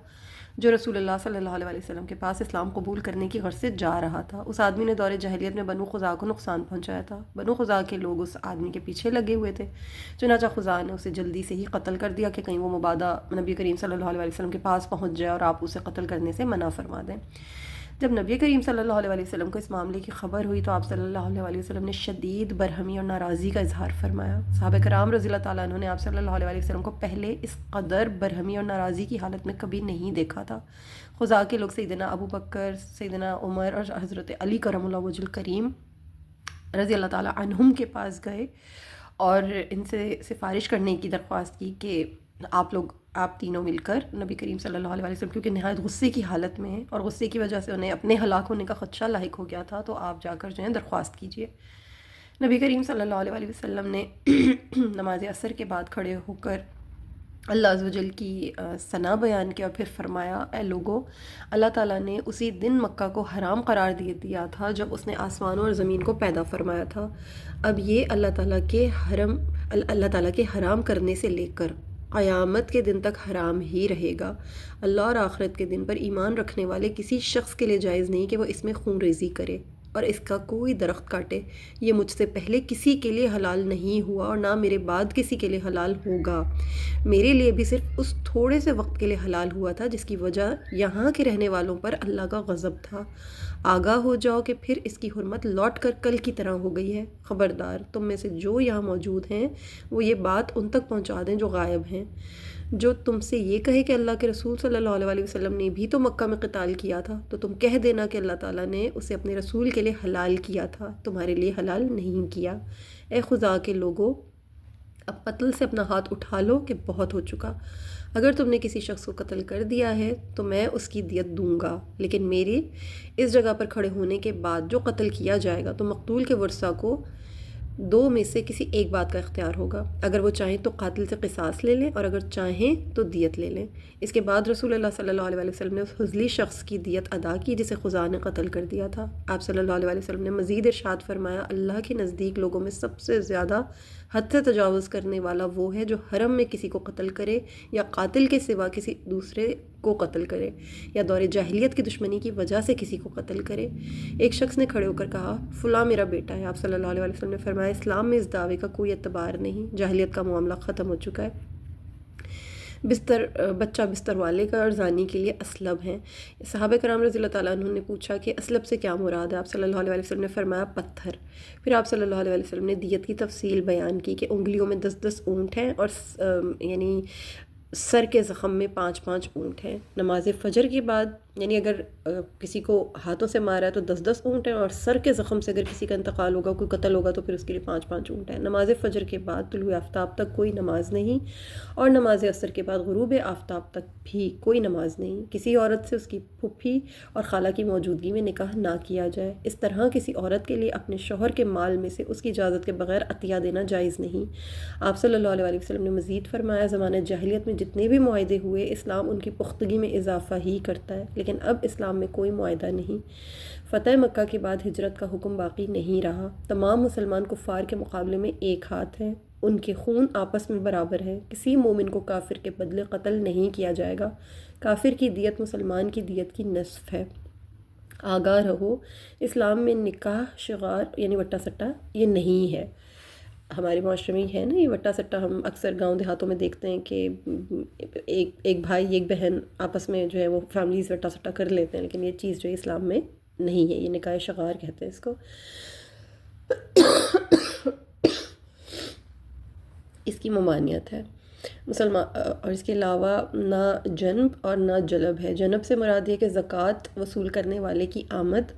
جو رسول اللہ صلی اللہ علیہ وسلم کے پاس اسلام قبول کرنے کی غرض سے جا رہا تھا۔ اس آدمی نے دور جاہلیت میں بنو خزاعہ کو نقصان پہنچایا تھا۔ بنو خزاعہ کے لوگ اس آدمی کے پیچھے لگے ہوئے تھے، چنانچہ خزاعہ نے اسے جلدی سے ہی قتل کر دیا کہ کہیں وہ مبادہ نبی کریم صلی اللہ علیہ وسلم کے پاس پہنچ جائے اور آپ اسے قتل کرنے سے منع فرما دیں۔ جب نبی کریم صلی اللہ علیہ وسلم کو اس معاملے کی خبر ہوئی تو آپ صلی اللہ علیہ وسلم نے شدید برہمی اور ناراضی کا اظہار فرمایا۔ صحابہ کرام رضی اللہ تعالیٰ عنہ نے آپ صلی اللہ علیہ وسلم کو پہلے اس قدر برہمی اور ناراضی کی حالت میں کبھی نہیں دیکھا تھا۔ خزاعہ کے لوگ سیدنا ابو بکر، سیدنا عمر اور حضرت علی کرم اللہ وجہ الکریم رضی اللہ تعالیٰ عنہم کے پاس گئے اور ان سے سفارش کرنے کی درخواست کی کہ آپ تینوں مل کر نبی کریم صلی اللہ علیہ وسلم، کیونکہ نہایت غصے کی حالت میں ہیں اور غصے کی وجہ سے انہیں اپنے ہلاک ہونے کا خدشہ لاحق ہو گیا تھا، تو آپ جا کر جو ہے درخواست کیجئے۔ نبی کریم صلی اللہ علیہ وسلم نے نماز عصر کے بعد کھڑے ہو کر اللہ عز و جل کی ثنا بیان کیا اور پھر فرمایا، اے لوگوں، اللہ تعالیٰ نے اسی دن مکہ کو حرام قرار دیا تھا جب اس نے آسمانوں اور زمین کو پیدا فرمایا تھا۔ اب یہ اللہ تعالیٰ کے حرام کرنے سے لے کر قیامت کے دن تک حرام ہی رہے گا۔ اللہ اور آخرت کے دن پر ایمان رکھنے والے کسی شخص کے لیے جائز نہیں کہ وہ اس میں خون ریزی کرے اور اس کا کوئی درخت کاٹے۔ یہ مجھ سے پہلے کسی کے لیے حلال نہیں ہوا اور نہ میرے بعد کسی کے لیے حلال ہوگا۔ میرے لیے بھی صرف اس تھوڑے سے وقت کے لیے حلال ہوا تھا جس کی وجہ یہاں کے رہنے والوں پر اللہ کا غضب تھا۔ آگاہ ہو جاؤ کہ پھر اس کی حرمت لوٹ کر کل کی طرح ہو گئی ہے۔ خبردار، تم میں سے جو یہاں موجود ہیں وہ یہ بات ان تک پہنچا دیں جو غائب ہیں۔ جو تم سے یہ کہے کہ اللہ کے رسول صلی اللہ علیہ وسلم نے بھی تو مکہ میں قتال کیا تھا، تو تم کہہ دینا کہ اللہ تعالیٰ نے اسے اپنے رسول کے لیے حلال کیا تھا، تمہارے لیے حلال نہیں کیا۔ اے خزاعہ کے لوگوں، اب قتل سے اپنا ہاتھ اٹھا لو کہ بہت ہو چکا۔ اگر تم نے کسی شخص کو قتل کر دیا ہے تو میں اس کی دیت دوں گا، لیکن میرے اس جگہ پر کھڑے ہونے کے بعد جو قتل کیا جائے گا تو مقتول کے ورثہ کو دو میں سے کسی ایک بات کا اختیار ہوگا، اگر وہ چاہیں تو قاتل سے قصاص لے لیں اور اگر چاہیں تو دیت لے لیں۔ اس کے بعد رسول اللہ صلی اللہ علیہ وسلم نے اس حضلی شخص کی دیت ادا کی جسے خزاعہ نے قتل کر دیا تھا۔ آپ صلی اللہ علیہ وسلم نے مزید ارشاد فرمایا، اللہ کے نزدیک لوگوں میں سب سے زیادہ حد سے تجاوز کرنے والا وہ ہے جو حرم میں کسی کو قتل کرے یا قاتل کے سوا کسی دوسرے کو قتل کرے یا دور جاہلیت کی دشمنی کی وجہ سے کسی کو قتل کرے۔ ایک شخص نے کھڑے ہو کر کہا، فلاں میرا بیٹا ہے۔ آپ صلی اللہ علیہ وسلم نے فرمایا، اسلام میں اس دعوے کا کوئی اعتبار نہیں، جاہلیت کا معاملہ ختم ہو چکا ہے۔ بچہ بستر والے کا اور زانی کے لیے اسلب ہیں۔ صحابہ کرام رضی اللہ تعالیٰ عنہ نے پوچھا کہ اسلب سے کیا مراد ہے؟ آپ صلی اللہ علیہ وسلم نے فرمایا، پتھر۔ پھر آپ صلی اللہ علیہ وسلم نے دیت کی تفصیل بیان کی کہ انگلیوں میں 10 اونٹ ہیں اور یعنی سر کے زخم میں 5 اونٹ ہیں۔ نماز فجر کے بعد یعنی اگر کسی کو ہاتھوں سے مارا ہے تو 10 اونٹ ہیں، اور سر کے زخم سے اگر کسی کا انتقال ہوگا، کوئی قتل ہوگا، تو پھر اس کے لیے 5 اونٹ ہیں۔ نماز فجر کے بعد طلوع آفتاب تک کوئی نماز نہیں، اور نماز عصر کے بعد غروب آفتاب تک بھی کوئی نماز نہیں۔ کسی عورت سے اس کی پھپھی اور خالہ کی موجودگی میں نکاح نہ کیا جائے۔ اس طرح کسی عورت کے لیے اپنے شوہر کے مال میں سے اس کی اجازت کے بغیر عطیہ دینا جائز نہیں۔ آپ صلی اللہ علیہ وسلم نے مزید فرمایا، زمانہ جاہلیت میں جتنے بھی معاہدے ہوئے، اسلام ان کی پختگی میں اضافہ ہی کرتا ہے، لیکن اب اسلام میں کوئی معاہدہ نہیں۔ فتح مکہ کے بعد ہجرت کا حکم باقی نہیں رہا۔ تمام مسلمان کفار کے مقابلے میں ایک ہاتھ ہیں، ان کے خون آپس میں برابر ہیں۔ کسی مومن کو کافر کے بدلے قتل نہیں کیا جائے گا۔ کافر کی دیت مسلمان کی دیت کی نصف ہے۔ آگاہ رہو، اسلام میں نکاح شغار یعنی وٹا سٹا یہ نہیں ہے۔ ہمارے معاشرے میں ہے نا یہ وٹا سٹا، ہم اکثر گاؤں دیہاتوں میں دیکھتے ہیں کہ ایک بھائی ایک بہن آپس میں جو ہے وہ فیملیز وٹا سٹا کر لیتے ہیں، لیکن یہ چیز جو ہے اسلام میں نہیں ہے، یہ نکاح شغار کہتے ہیں اس کو۔ اس کی ممانعت ہے۔ اور اس کے علاوہ نہ جنب اور نہ جلب ہے۔ جنب سے مراد یہ کہ زکوٰۃ وصول کرنے والے کی آمد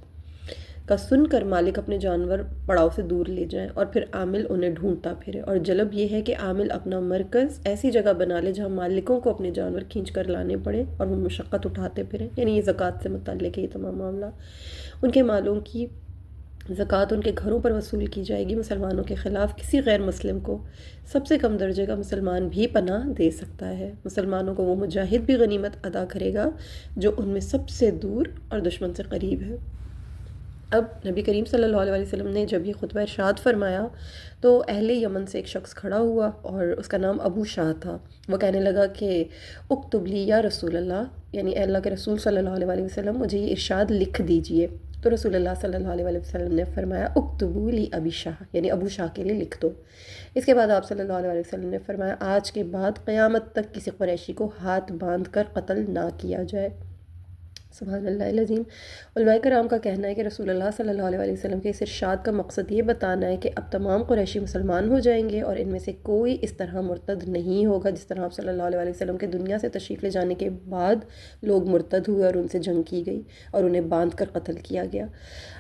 کا سن کر مالک اپنے جانور پڑاؤ سے دور لے جائیں اور پھر عامل انہیں ڈھونڈتا پھرے، اور جلب یہ ہے کہ عامل اپنا مرکز ایسی جگہ بنا لے جہاں مالکوں کو اپنے جانور کھینچ کر لانے پڑے اور وہ مشقت اٹھاتے پھریں، یعنی یہ زکوٰۃ سے متعلق ہے یہ تمام معاملہ۔ ان کے مالوں کی زکوٰۃ ان کے گھروں پر وصول کی جائے گی۔ مسلمانوں کے خلاف کسی غیر مسلم کو سب سے کم درجے کا مسلمان بھی پناہ دے سکتا ہے۔ مسلمانوں کو وہ مجاہد بھی غنیمت ادا کرے گا جو ان میں سب سے دور اور دشمن سے قریب ہے۔ اب نبی کریم صلی اللہ علیہ وسلم نے جب یہ خطبہ ارشاد فرمایا تو اہل یمن سے ایک شخص کھڑا ہوا اور اس کا نام ابو شاہ تھا۔ وہ کہنے لگا کہ اکتب لی یا رسول اللہ، یعنی اے اللہ کے رسول صلی اللہ علیہ وسلم مجھے یہ ارشاد لکھ دیجئے۔ تو رسول اللہ صلی اللہ علیہ وسلم نے فرمایا اکتبوا لی ابی شاہ، یعنی ابو شاہ کے لیے لکھ دو۔ اس کے بعد آپ صلی اللہ علیہ وسلم نے فرمایا آج کے بعد قیامت تک کسی قریشی کو ہاتھ باندھ کر قتل نہ کیا جائے۔ سبحان اللہ العظیم۔ علماء کرام کا کہنا ہے کہ رسول اللہ صلی اللہ علیہ وسلم کے اس ارشاد کا مقصد یہ بتانا ہے کہ اب تمام قریشی مسلمان ہو جائیں گے اور ان میں سے کوئی اس طرح مرتد نہیں ہوگا جس طرح آپ صلی اللہ علیہ وسلم کے دنیا سے تشریف لے جانے کے بعد لوگ مرتد ہوئے اور ان سے جنگ کی گئی اور انہیں باندھ کر قتل کیا گیا۔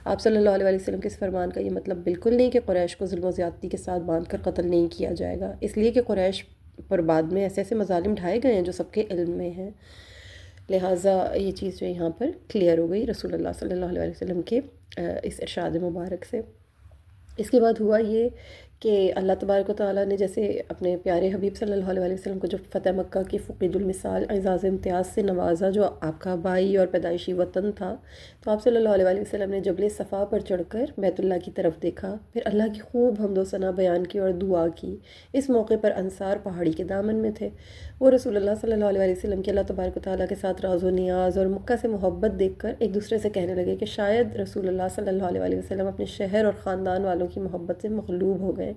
آپ صلی اللہ علیہ وسلم کے اس فرمان کا یہ مطلب بالکل نہیں کہ قریش کو ظلم و زیادتی کے ساتھ باندھ کر قتل نہیں کیا جائے گا، اس لیے کہ قریش پر بعد میں ایسے ایسے مظالم ڈھائے گئے ہیں جو سب کے علم میں ہیں، لہٰذا یہ چیز جو یہاں پر کلیئر ہو گئی رسول اللہ صلی اللہ علیہ وسلم کے اس ارشاد مبارک سے۔ اس کے بعد ہوا یہ کہ اللہ تبارک و تعالیٰ نے جیسے اپنے پیارے حبیب صلی اللہ علیہ وسلم کو جو فتح مکہ کی فقید المثال اعزاز امتیاز سے نوازا جو آپ کا آبائی اور پیدائشی وطن تھا، تو آپ صلی اللہ علیہ وسلم نے جبل صفا پر چڑھ کر بیت اللہ کی طرف دیکھا، پھر اللہ کی خوب حمد و ثنا بیان کی اور دعا کی۔ اس موقع پر انصار پہاڑی کے دامن میں تھے، وہ رسول اللہ صلی اللہ علیہ وسلم کے اللہ تبارک و تعالیٰ کے ساتھ راز و نیاز اور مکہ سے محبت دیکھ کر ایک دوسرے سے کہنے لگے کہ شاید رسول اللہ صلی اللہ علیہ وسلم اپنے شہر اور خاندان والوں کی محبت سے مغلوب ہو گئے۔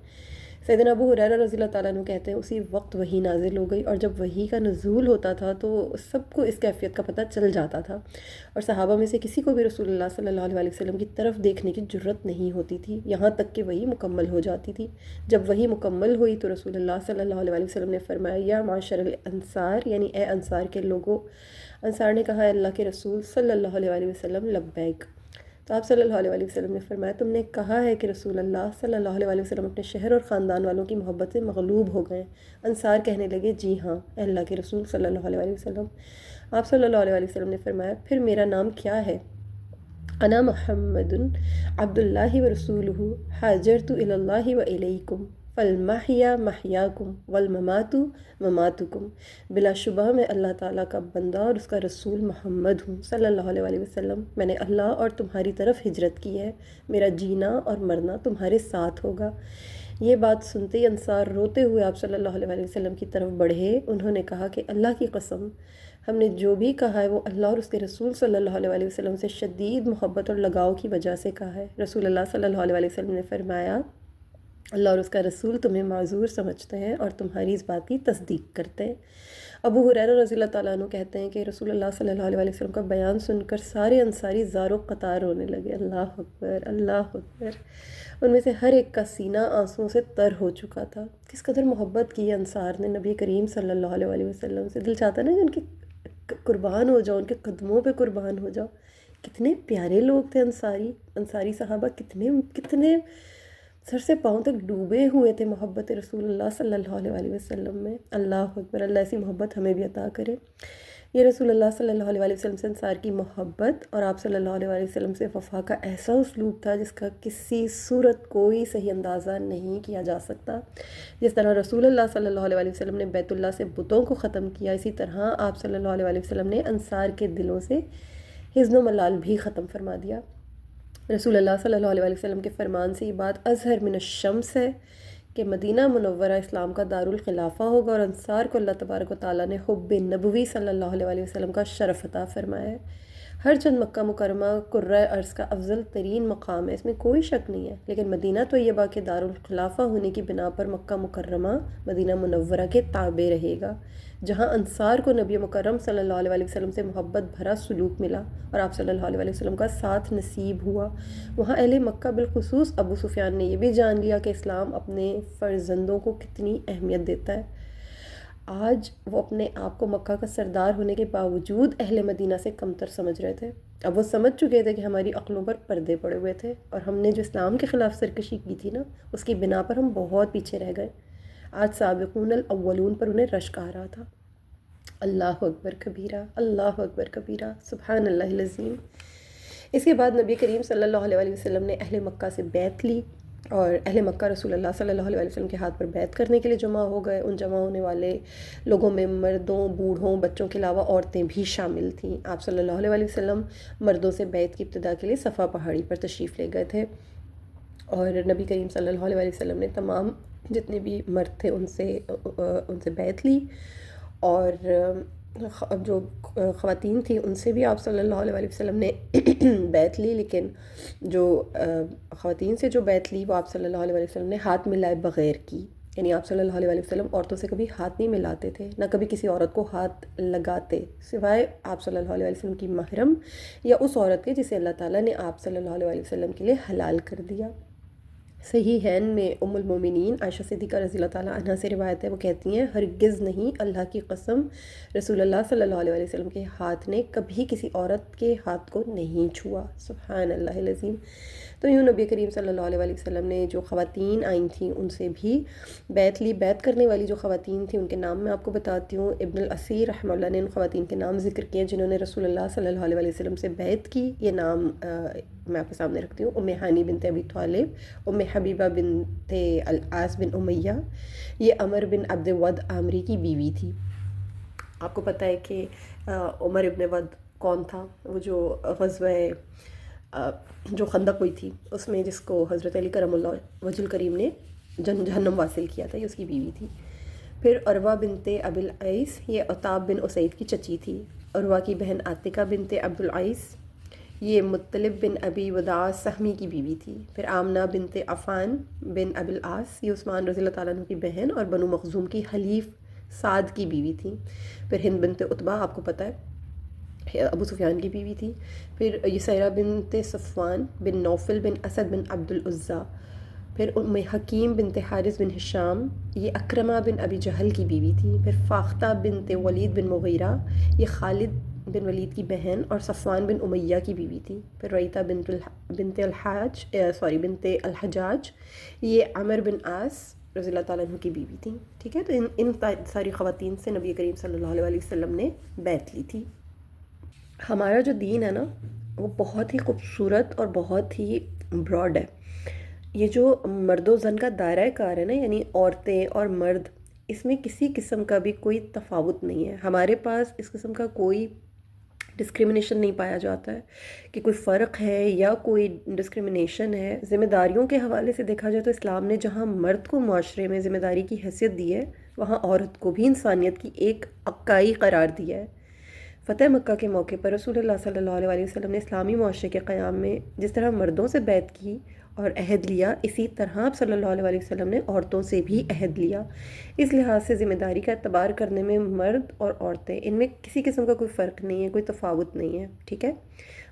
سیدنا ابو ہریرہ رضی اللہ تعالیٰ عنہ کہتے ہیں اسی وقت وحی نازل ہو گئی، اور جب وحی کا نزول ہوتا تھا تو سب کو اس کیفیت کا پتہ چل جاتا تھا، اور صحابہ میں سے کسی کو بھی رسول اللہ صلی اللہ علیہ وسلم کی طرف دیکھنے کی جرت نہیں ہوتی تھی یہاں تک کہ وحی مکمل ہو جاتی تھی۔ جب وحی مکمل ہوئی تو رسول اللہ صلی اللہ علیہ وسلم نے فرمایا یا معاشر الانصار، یعنی اے انصار کے لوگوں۔ انصار نے کہا اے اللہ کے رسول صلی اللہ علیہ وسلم لبیک۔ تو آپ صلی اللہ علیہ وسلم نے فرمایا تم نے کہا ہے کہ رسول اللہ صلی اللہ علیہ وسلم اپنے شہر اور خاندان والوں کی محبت سے مغلوب ہو گئے۔ انصار کہنے لگے جی ہاں اے اللہ کے رسول صلی اللہ علیہ وسلم۔ آپ صلی اللہ علیہ وسلم نے فرمایا پھر میرا نام کیا ہے؟ انا محمد عبد اللہ و رسولہ حاجرت الی اللہ و الیکم فالمحیا محیاکم والممات مماتکم۔ بلا شبہ میں اللہ تعالیٰ کا بندہ اور اس کا رسول محمد ہوں صلی اللہ علیہ وسلم۔ میں نے اللہ اور تمہاری طرف ہجرت کی ہے، میرا جینا اور مرنا تمہارے ساتھ ہوگا۔ یہ بات سنتے ہی انصار روتے ہوئے آپ صلی اللہ علیہ وسلم کی طرف بڑھے۔ انہوں نے کہا کہ اللہ کی قسم ہم نے جو بھی کہا ہے وہ اللہ اور اس کے رسول صلی اللہ علیہ وسلم سے شدید محبت اور لگاؤ کی وجہ سے کہا ہے۔ رسول اللہ صلی اللہ علیہ وسلم نے فرمایا اللہ اور اس کا رسول تمہیں معذور سمجھتے ہیں اور تمہاری اس بات کی تصدیق کرتے ہیں۔ ابو ہریرہ رضی اللہ تعالیٰ عنہ کہتے ہیں کہ رسول اللہ صلی اللہ علیہ وسلم کا بیان سن کر سارے انصاری زار و قطار ہونے لگے، اللہ اکبر اللہ اکبر۔ ان میں سے ہر ایک کا سینہ آنسوؤں سے تر ہو چکا تھا۔ کس قدر محبت کی انصار نے نبی کریم صلی اللہ علیہ وسلم سے، دل چاہتا نا کہ ان کے قربان ہو جاؤ، ان کے قدموں پہ قربان ہو جاؤ۔ کتنے پیارے لوگ تھے انصاری صحابہ، کتنے سر سے پاؤں تک ڈوبے ہوئے تھے محبت رسول اللہ صلی اللہ علیہ وسلم میں۔ اللہ اکبر، اللہ ایسی محبت ہمیں بھی عطا کرے۔ یہ رسول اللہ صلی اللہ علیہ وسلم سے انصار کی محبت اور آپ صلی اللہ علیہ وسلم سے وفا کا ایسا اسلوب تھا جس کا کسی صورت کوئی صحیح اندازہ نہیں کیا جا سکتا۔ جس طرح رسول اللہ صلی اللہ علیہ وسلم نے بیت اللہ سے بتوں کو ختم کیا، اسی طرح آپ صلی اللہ علیہ وسلم نے انصار کے دلوں سے حزن و ملال بھی ختم فرما دیا۔ رسول اللہ صلی اللہ علیہ وسلم کے فرمان سے یہ بات اظہر من الشمس ہے کہ مدینہ منورہ اسلام کا دارالخلافہ ہوگا، اور انصار کو اللہ تبارک و تعالیٰ نے حب نبوی صلی اللہ علیہ وسلم کا شرف عطا فرمایا ہے۔ ہر چند مکہ مکرمہ قرۂ ارض کا افضل ترین مقام ہے، اس میں کوئی شک نہیں ہے، لیکن مدینہ طیبہ کے دارالخلافہ ہونے کی بنا پر مکہ مکرمہ مدینہ منورہ کے تابع رہے گا، جہاں انصار کو نبی مکرم صلی اللہ علیہ وسلم سے محبت بھرا سلوک ملا اور آپ صلی اللہ علیہ وسلم کا ساتھ نصیب ہوا۔ وہاں اہل مکہ بالخصوص ابو سفیان نے یہ بھی جان لیا کہ اسلام اپنے فرزندوں کو کتنی اہمیت دیتا ہے۔ آج وہ اپنے آپ کو مکہ کا سردار ہونے کے باوجود اہل مدینہ سے کمتر سمجھ رہے تھے۔ اب وہ سمجھ چکے تھے کہ ہماری عقلوں پر پردے پڑے ہوئے تھے اور ہم نے جو اسلام کے خلاف سرکشی کی تھی نا، اس کی بنا پر ہم بہت پیچھے رہ گئے۔ آج سابقون الاولون پر انہیں رشک آ رہا تھا۔ اللہ اکبر کبیرہ، اللہ اکبر کبیرہ، سبحان اللہ العظیم۔ اس کے بعد نبی کریم صلی اللہ علیہ وسلم نے اہل مکہ سے بیعت لی، اور اہل مکہ رسول اللہ صلی اللہ علیہ وسلم کے ہاتھ پر بیعت کرنے کے لیے جمع ہو گئے۔ ان جمع ہونے والے لوگوں میں مردوں، بوڑھوں، بچوں کے علاوہ عورتیں بھی شامل تھیں۔ آپ صلی اللہ علیہ وسلم مردوں سے بیعت کی ابتدا کے لیے صفا پہاڑی پر تشریف لے گئے تھے، اور نبی کریم صلی اللہ علیہ وسلم نے تمام جتنے بھی مرد تھے ان سے بیعت لی، اور جو خواتین تھیں ان سے بھی آپ صلی اللہ علیہ وسلم نے بیعت لی، لیکن جو خواتین سے جو بیعت لی وہ آپ صلی اللہ علیہ وسلم نے ہاتھ ملائے بغیر کی، یعنی آپ صلی اللہ علیہ وسلم عورتوں سے کبھی ہاتھ نہیں ملاتے تھے، نہ کبھی کسی عورت کو ہاتھ لگاتے، سوائے آپ صلی اللہ علیہ وسلم کی محرم یا اس عورت کے جسے اللہ تعالیٰ نے آپ صلی اللہ علیہ وسلم کے لیے حلال کر دیا۔ صحیحین میں ام المومنین عائشہ صدیقہ رضی اللہ تعالیٰ عنہ سے روایت ہے، وہ کہتی ہیں ہرگز نہیں، اللہ کی قسم، رسول اللہ صلی اللہ علیہ وسلم کے ہاتھ نے کبھی کسی عورت کے ہاتھ کو نہیں چھوا۔ سبحان اللہ العظیم۔ تو یوں نبی کریم صلی اللہ علیہ وسلم نے جو خواتین آئیں تھیں ان سے بھی بیعت لی۔ بیعت کرنے والی جو خواتین تھیں ان کے نام میں آپ کو بتاتی ہوں۔ ابن الاسیر رحمہ اللہ نے ان خواتین کے نام ذکر کیے جنہوں نے رسول اللہ صلی اللہ علیہ وسلم سے بیعت کی۔ یہ نام میں آپ کے سامنے رکھتی ہوں۔ ام ہانی بنت ابی طالب، ام حبیبہ بنت العاص بن امیہ، یہ عمر بن عبد ود عامری کی بیوی تھی۔ آپ کو پتہ ہے کہ عمر ابن ود کون تھا؟ وہ جو غزوہ جو خندق ہوئی تھی اس میں جس کو حضرت علی کرم اللہ وجہ الکریم نے جہنم واصل کیا تھا، یہ اس کی بیوی تھی۔ پھر عروہ بنت ابی العیس، یہ عتاب بن اسید کی چچی تھی۔ عروہ کی بہن عاتقہ بنت عبد العیس، یہ مطلب بن ابی وداع سہمی کی بیوی تھی۔ پھر آمنہ بنت عفان بن ابی العاص، یہ عثمان رضی اللہ تعالیٰ عنہ کی بہن اور بنو مخزوم کی حلیف سعد کی بیوی تھی۔ پھر ہند بنت عتبہ، آپ کو پتہ ہے ابو سفیان کی بیوی تھی۔ پھر یسیرہ بنت صفوان بن نوفل بن اسد بن عبد العزیٰ۔ پھر ام حکیم بنت حارث بن ہشام، یہ اکرمہ بن ابی جہل کی بیوی تھی۔ پھر فاختہ بنت ولید بن مغیرہ، یہ خالد بن ولید کی بہن اور صفوان بن امیہ کی بیوی تھی۔ پھر ریطہ بنت الحجاج، یہ عمر بن عاص رضی اللہ تعالیٰ عنہ کی بیوی تھی۔ ٹھیک ہے، تو ان ساری خواتین سے نبی کریم صلی اللہ علیہ وسلم نے بیعت لی تھی۔ ہمارا جو دین ہے نا وہ بہت ہی خوبصورت اور بہت ہی براڈ ہے۔ یہ جو مرد و زن کا دائرہ کار ہے نا، یعنی عورتیں اور مرد، اس میں کسی قسم کا بھی کوئی تفاوت نہیں ہے۔ ہمارے پاس اس قسم کا کوئی ڈسکریمنیشن نہیں پایا جاتا ہے کہ کوئی فرق ہے یا کوئی ڈسکریمنیشن ہے۔ ذمہ داریوں کے حوالے سے دیکھا جائے تو اسلام نے جہاں مرد کو معاشرے میں ذمہ داری کی حیثیت دی ہے، وہاں عورت کو بھی انسانیت کی ایک اکائی قرار دیا ہے۔ فتح مکہ کے موقع پر رسول اللہ صلی اللہ علیہ وسلم نے اسلامی معاشرے کے قیام میں جس طرح مردوں سے بیعت کی اور عہد لیا، اسی طرح آپ صلی اللہ علیہ وسلم نے عورتوں سے بھی عہد لیا۔ اس لحاظ سے ذمہ داری کا اعتبار کرنے میں مرد اور عورتیں، ان میں کسی قسم کا کوئی فرق نہیں ہے، کوئی تفاوت نہیں ہے۔ ٹھیک ہے،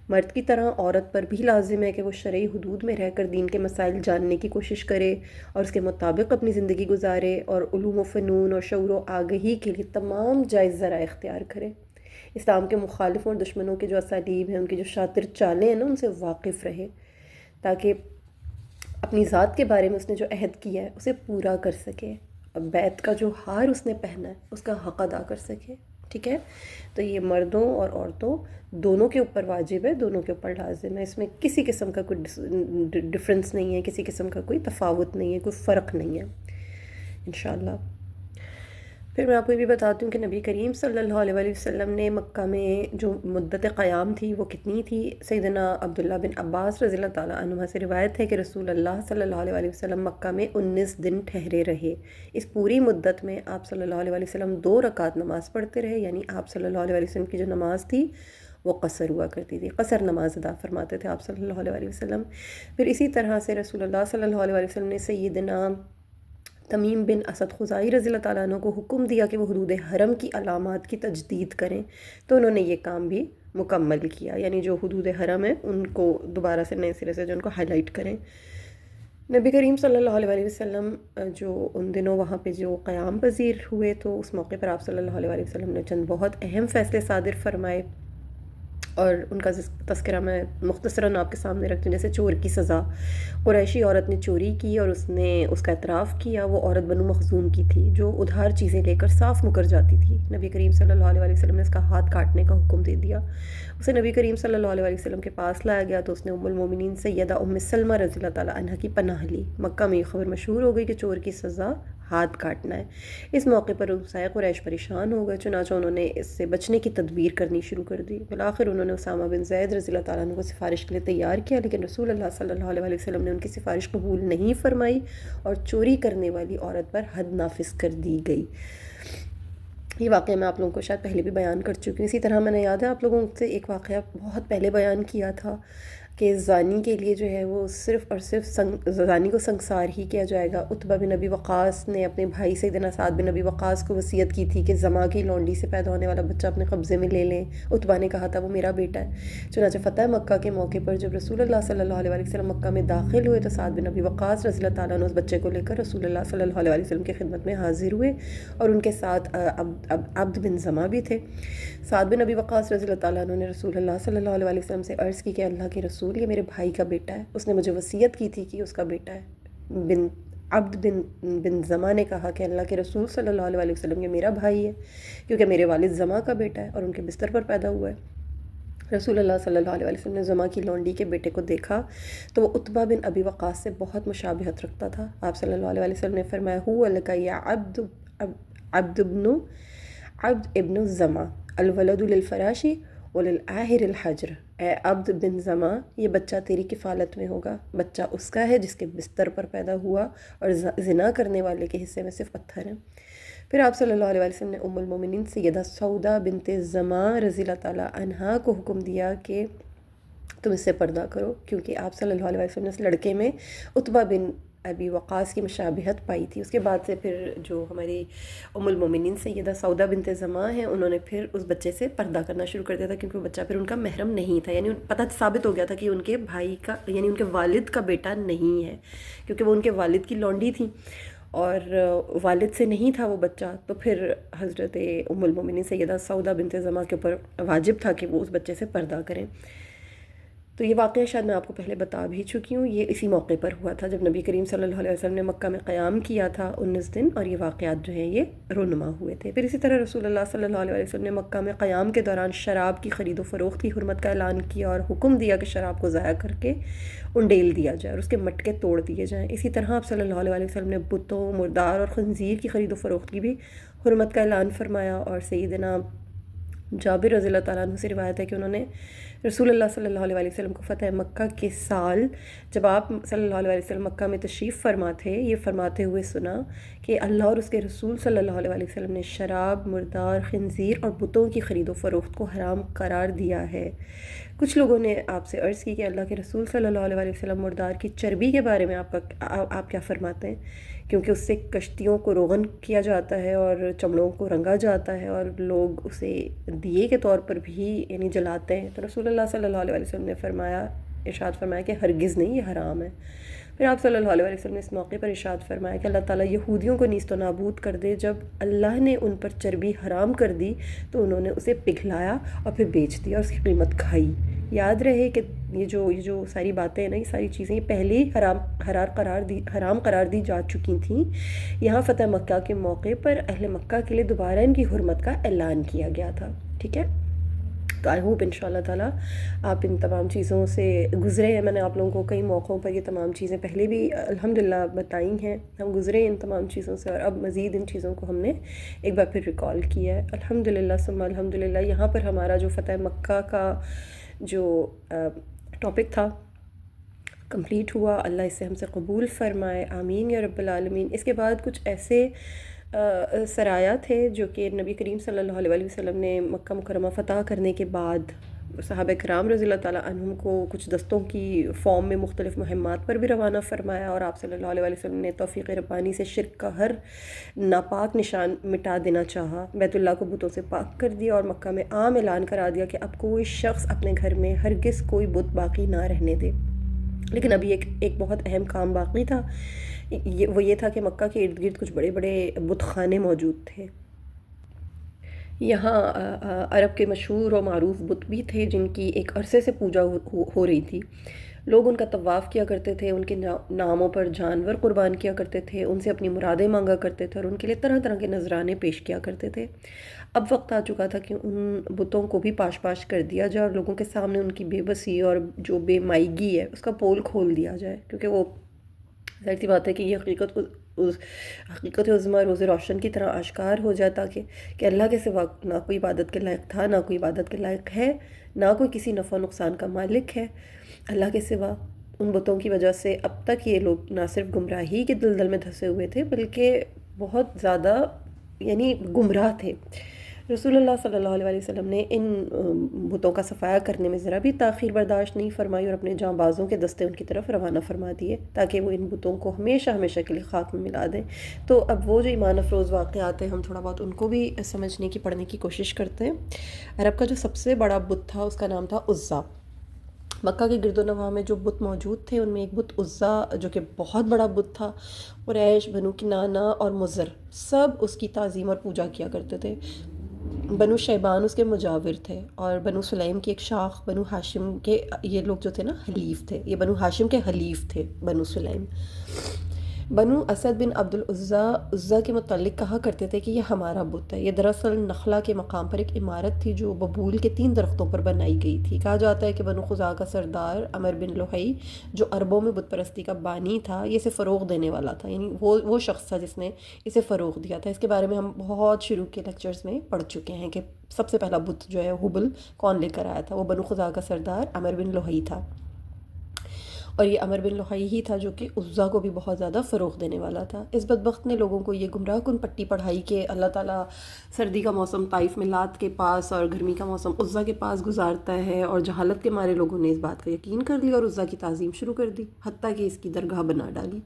مرد کی طرح عورت پر بھی لازم ہے کہ وہ شرعی حدود میں رہ کر دین کے مسائل جاننے کی کوشش کرے اور اس کے مطابق اپنی زندگی گزارے، اور علوم و فنون اور شعور و آگہی کے لیے تمام جائز ذرائع اختیار کرے۔ اسلام کے مخالفوں اور دشمنوں کے جو اسالیب ہیں، ان کی جو شاطر چالیں ہیں نا، ان سے واقف رہے، تاکہ اپنی ذات کے بارے میں اس نے جو عہد کیا ہے اسے پورا کر سکے، اور بیعت کا جو ہار اس نے پہنا ہے اس کا حق ادا کر سکے۔ ٹھیک ہے، تو یہ مردوں اور عورتوں دونوں کے اوپر واجب ہے، دونوں کے اوپر لازم ہے۔ اس میں کسی قسم کا کوئی ڈفرینس نہیں ہے، کسی قسم کا کوئی تفاوت نہیں ہے، کوئی فرق نہیں ہے انشاءاللہ۔ پھر میں آپ کو یہ بھی بتاتی ہوں کہ نبی کریم صلی اللہ علیہ وسلم نے مکہ میں جو مدت قیام تھی وہ کتنی تھی۔ سیدنا عبداللہ بن عباس رضی اللہ تعالیٰ عنہ سے روایت ہے کہ رسول اللہ صلی اللہ علیہ وسلم مکہ میں 19 دن ٹھہرے رہے۔ اس پوری مدت میں آپ صلی اللہ علیہ وسلم 2 رکعت نماز پڑھتے رہے، یعنی آپ صلی اللہ علیہ وسلم کی جو نماز تھی وہ قصر ہوا کرتی تھی، قصر نماز ادا فرماتے تھے آپ صلی اللہ علیہ وسلم۔ پھر اسی طرح سے رسول اللہ صلی اللہ علیہ وسلم نے سیدنا تمیم بن اسد خزائی رضی اللہ تعالیٰ عنہ کو حکم دیا کہ وہ حدود حرم کی علامات کی تجدید کریں، تو انہوں نے یہ کام بھی مکمل کیا، یعنی جو حدود حرم ہیں ان کو دوبارہ سے نئے سرے سے جو ان کو ہائی لائٹ کریں۔ نبی کریم صلی اللہ علیہ وسلم جو ان دنوں وہاں پہ جو قیام پذیر ہوئے تو اس موقع پر آپ صلی اللہ علیہ وسلم نے چند بہت اہم فیصلے صادر فرمائے، اور ان کا تذکرہ میں مختصراً آپ کے سامنے رکھتی ہوں۔ جیسے چور کی سزا، قریشی عورت نے چوری کی اور اس نے اس کا اعتراف کیا۔ وہ عورت بنو مخزوم کی تھی جو ادھار چیزیں لے کر صاف مکر جاتی تھی۔ نبی کریم صلی اللہ علیہ وسلم نے اس کا ہاتھ کاٹنے کا حکم دے دیا۔ اسے نبی کریم صلی اللہ علیہ وسلم کے پاس لایا گیا تو اس نے ام المومنین سیدہ ام سلمہ رضی اللہ تعالیٰ عنہ کی پناہ لی۔ مکہ میں یہ خبر مشہور ہو گئی کہ چور کی سزا ہاتھ کاٹنا ہے۔ اس موقع پر رؤسائے قریش پریشان ہو گئے، چنانچہ انہوں نے اس سے بچنے کی تدبیر کرنی شروع کر دی۔ بالآخر انہوں نے اسامہ بن زید رضی اللہ تعالیٰ عنہ کو سفارش کے لیے تیار کیا، لیکن رسول اللہ صلی اللہ علیہ وسلم نے ان کی سفارش قبول نہیں فرمائی اور چوری کرنے والی عورت پر حد نافذ کر دی گئی۔ یہ واقعہ میں آپ لوگوں کو شاید پہلے بھی بیان کر چکی ہوں۔ اسی طرح میں نے یاد ہے آپ لوگوں سے ایک واقعہ بہت پہلے بیان کیا تھا کہ زانی کے لیے جو ہے وہ صرف اور صرف زانی کو سنگسار ہی کیا جائے گا۔ عتبہ بن ابی وقاص نے اپنے بھائی سیدنا سعد بن ابی وقاص کو وصیت کی تھی کہ زما کی لونڈی سے پیدا ہونے والا بچہ اپنے قبضے میں لے لیں۔ عتبہ نے کہا تھا وہ میرا بیٹا ہے۔ چنانچہ فتح مکہ کے موقع پر جب رسول اللہ صلی اللہ علیہ وسلم مکہ میں داخل ہوئے تو سعد بن ابی وقاص رضی اللہ تعالیٰ عنہ اس بچے کو لے کر رسول اللہ صلی اللہ علیہ وسلم کی خدمت میں حاضر ہوئے، اور ان کے ساتھ عبد بن زما بھی تھے۔ سعد بن ابی وقاص رضی اللہ تعالیٰ عنہ نے رسول اللہ صلی اللہ علیہ وسلم سے عرض کی کہ اللہ کے رسول، یہ میرے بھائی کا بیٹا ہے، اس نے مجھے وصیت کی تھی کہ اس کا بیٹا ہے۔ عبد بن زما نے کہا کہ اللہ کے رسول صلی اللہ علیہ وسلم، یہ میرا بھائی ہے کیونکہ میرے والد زما کا بیٹا ہے اور ان کے بستر پر پیدا ہوا ہے۔ رسول اللہ صلی اللہ علیہ وسلم نے زما کی لونڈی کے بیٹے کو دیکھا تو وہ عتبہ بن ابی وقاص سے بہت مشابہت رکھتا تھا۔ آپ صلی اللہ علیہ وسلم نے فرمایا ہو لک یا عبد ابن زما الولد للفراشی وللآہر الحجر، اے عبد بن زما، یہ بچہ تیری کفالت میں ہوگا، بچہ اس کا ہے جس کے بستر پر پیدا ہوا اور زنا کرنے والے کے حصے میں صرف پتھر ہیں۔ پھر آپ صلی اللہ علیہ وسلم نے ام المومنین سیدہ سودا بنت زما رضی اللہ تعالیٰ عنہا کو حکم دیا کہ تم اس سے پردہ کرو، کیونکہ آپ صلی اللہ علیہ وسلم نے اس لڑکے میں عتبہ بن ابی وقاص کی مشابہت پائی تھی۔ اس کے بعد سے پھر جو ہماری ام المومنین سیدہ سودا بنت زما ہیں، انہوں نے پھر اس بچے سے پردہ کرنا شروع کر دیا تھا، کیونکہ وہ بچہ پھر ان کا محرم نہیں تھا، یعنی پتہ ثابت ہو گیا تھا کہ ان کے بھائی کا، یعنی ان کے والد کا بیٹا نہیں ہے، کیونکہ وہ ان کے والد کی لونڈی تھی اور والد سے نہیں تھا وہ بچہ۔ تو پھر حضرت ام المومنین سیدہ سودا بنت زما کے اوپر واجب تھا کہ وہ اس بچے سے پردہ کریں۔ تو یہ واقعہ شاید میں آپ کو پہلے بتا بھی چکی ہوں، یہ اسی موقع پر ہوا تھا جب نبی کریم صلی اللہ علیہ وسلم نے مکہ میں قیام کیا تھا 19 دن، اور یہ واقعات جو ہیں یہ رونما ہوئے تھے۔ پھر اسی طرح رسول اللہ صلی اللہ علیہ وسلم نے مکہ میں قیام کے دوران شراب کی خرید و فروخت کی حرمت کا اعلان کیا اور حکم دیا کہ شراب کو ضائع کر کے انڈیل دیا جائے اور اس کے مٹکے توڑ دیے جائیں۔ اسی طرح آپ صلی اللہ علیہ وسلم نے بتوں، مردار اور خنزیر کی خرید و فروخت کی بھی حرمت کا اعلان فرمایا، اور سیدنا جابر رضی اللہ تعالیٰ عنہ سے روایت ہے کہ انہوں نے رسول اللہ صلی اللہ علیہ وسلم کو فتح مکہ کے سال جب آپ صلی اللہ علیہ وسلم مکہ میں تشریف فرما تھے، یہ فرماتے ہوئے سنا کہ اللہ اور اس کے رسول صلی اللہ علیہ وسلم نے شراب، مردار، خنزیر اور بتوں کی خرید و فروخت کو حرام قرار دیا ہے۔ کچھ لوگوں نے آپ سے عرض کی کہ اللہ کے رسول صلی اللہ علیہ وسلم مردار کی چربی کے بارے میں آپ کیا فرماتے ہیں، کیونکہ اس سے کشتیوں کو روغن کیا جاتا ہے اور چمڑوں کو رنگا جاتا ہے اور لوگ اسے دیے کے طور پر بھی یعنی جلاتے ہیں۔ تو رسول اللہ صلی اللہ علیہ وسلم نے ارشاد فرمایا کہ ہرگز نہیں، یہ حرام ہے۔ پھر آپ صلی اللہ علیہ وسلم نے اس موقع پر ارشاد فرمایا کہ اللہ تعالیٰ یہودیوں کو نیست و نابود کر دے، جب اللہ نے ان پر چربی حرام کر دی تو انہوں نے اسے پگھلایا اور پھر بیچ دیا اور اس کی قیمت کھائی۔ یاد رہے کہ یہ جو ساری باتیں ہیں نا، یہ ساری چیزیں یہ پہلے ہی حرام قرار دی جا چکی تھیں۔ یہاں فتح مکہ کے موقع پر اہل مکہ کے لیے دوبارہ ان کی حرمت کا اعلان کیا گیا تھا، ٹھیک ہے۔ تو آئی ہوپ انشاءاللہ تعالیٰ آپ ان تمام چیزوں سے گزرے ہیں۔ میں نے آپ لوگوں کو کئی موقعوں پر یہ تمام چیزیں پہلے بھی الحمدللہ بتائی ہیں، ہم گزرے ان تمام چیزوں سے، اور اب مزید ان چیزوں کو ہم نے ایک بار پھر ریکال کیا ہے الحمدللہ ثم الحمدللہ۔ یہاں پر ہمارا جو فتح مکہ کا جو ٹاپک تھا کمپلیٹ ہوا، اللہ اس سے ہم سے قبول فرمائے، آمین یا رب العالمین۔ اس کے بعد کچھ ایسے سرایا تھے جو کہ نبی کریم صلی اللہ علیہ وسلم نے مکہ مکرمہ فتح کرنے کے بعد صحابہ کرام رضی اللہ تعالیٰ عنہم کو کچھ دستوں کی فارم میں مختلف مہمات پر بھی روانہ فرمایا، اور آپ صلی اللہ علیہ وسلم نے توفیق ربانی سے شرک کا ہر ناپاک نشان مٹا دینا چاہا، بیت اللہ کو بتوں سے پاک کر دیا اور مکہ میں عام اعلان کرا دیا کہ اب کوئی شخص اپنے گھر میں ہرگز کوئی بت باقی نہ رہنے دے۔ لیکن ابھی ایک بہت اہم کام باقی تھا، وہ یہ تھا کہ مکہ کے ارد گرد کچھ بڑے بڑے بت خانے موجود تھے۔ یہاں عرب کے مشہور و معروف بت بھی تھے جن کی ایک عرصے سے پوجا ہو رہی تھی۔ لوگ ان کا طواف کیا کرتے تھے، ان کے ناموں پر جانور قربان کیا کرتے تھے، ان سے اپنی مرادیں مانگا کرتے تھے اور ان کے لیے طرح طرح کے نذرانے پیش کیا کرتے تھے۔ اب وقت آ چکا تھا کہ ان بتوں کو بھی پاش پاش کر دیا جائے اور لوگوں کے سامنے ان کی بے بسی اور جو بے مائیگی ہے اس کا پول کھول دیا جائے، کیونکہ وہ ظاہر سی بات ہے کہ یہ حقیقت عظمیٰ روز روشن کی طرح آشکار ہو جائے، تاکہ کہ اللہ کے سوا نہ کوئی عبادت کے لائق تھا، نہ کوئی عبادت کے لائق ہے، نہ کوئی کسی نفع و نقصان کا مالک ہے اللہ کے سوا۔ ان بتوں کی وجہ سے اب تک یہ لوگ نہ صرف گمراہی کے دلدل میں دھسے ہوئے تھے بلکہ بہت زیادہ گمراہ تھے۔ رسول اللہ صلی اللہ علیہ وسلم نے ان بتوں کا صفایا کرنے میں ذرا بھی تاخیر برداشت نہیں فرمائی اور اپنے جاں بازوں کے دستے ان کی طرف روانہ فرما دیے تاکہ وہ ان بتوں کو ہمیشہ ہمیشہ کے لیے خاک میں ملا دیں۔ تو اب وہ جو ایمان افروز واقعات ہیں ہم تھوڑا بہت ان کو بھی سمجھنے کی پڑھنے کی کوشش کرتے ہیں۔ عرب کا جو سب سے بڑا بت تھا اس کا نام تھا عزا۔ مکہ کے گرد و نواح میں جو بت موجود تھے ان میں ایک بت عزا جو کہ بہت بڑا بت تھا۔ قریش، بنو کنانہ اور مضر سب اس کی تعظیم اور پوجا کیا کرتے تھے۔ بنو شیبان اس کے مجاور تھے اور بنو سلیم کی ایک شاخ بنو ہاشم کے، یہ لوگ جو تھے نا حلیف تھے، یہ بنو ہاشم کے حلیف تھے بنو سلیم۔ بنو اسد بن عبد العزا کے متعلق کہا کرتے تھے کہ یہ ہمارا بت ہے۔ یہ دراصل نخلا کے مقام پر ایک عمارت تھی جو ببول کے 3 درختوں پر بنائی گئی تھی۔ کہا جاتا ہے کہ بنو خزاعہ کا سردار عمر بن لحی جو عربوں میں بت پرستی کا بانی تھا، یہ اسے فروغ دینے والا تھا، یعنی وہ شخص تھا جس نے اسے فروغ دیا تھا۔ اس کے بارے میں ہم بہت شروع کے لیکچرز میں پڑھ چکے ہیں کہ سب سے پہلا بت جو ہے حبل کون لے کر آیا تھا، وہ بنو خزاعہ کا سردار عمر بن لحی تھا، اور یہ عمر بن لحی ہی تھا جو کہ عزا کو بھی بہت زیادہ فروغ دینے والا تھا۔ اس بدبخت نے لوگوں کو یہ گمراہ کن پٹی پڑھائی کہ اللہ تعالیٰ سردی کا موسم طائف میں لات کے پاس اور گرمی کا موسم عزا کے پاس گزارتا ہے، اور جہالت کے مارے لوگوں نے اس بات کا یقین کر لیا اور عزا کی تعظیم شروع کر دی، حتیٰ کہ اس کی درگاہ بنا ڈالی۔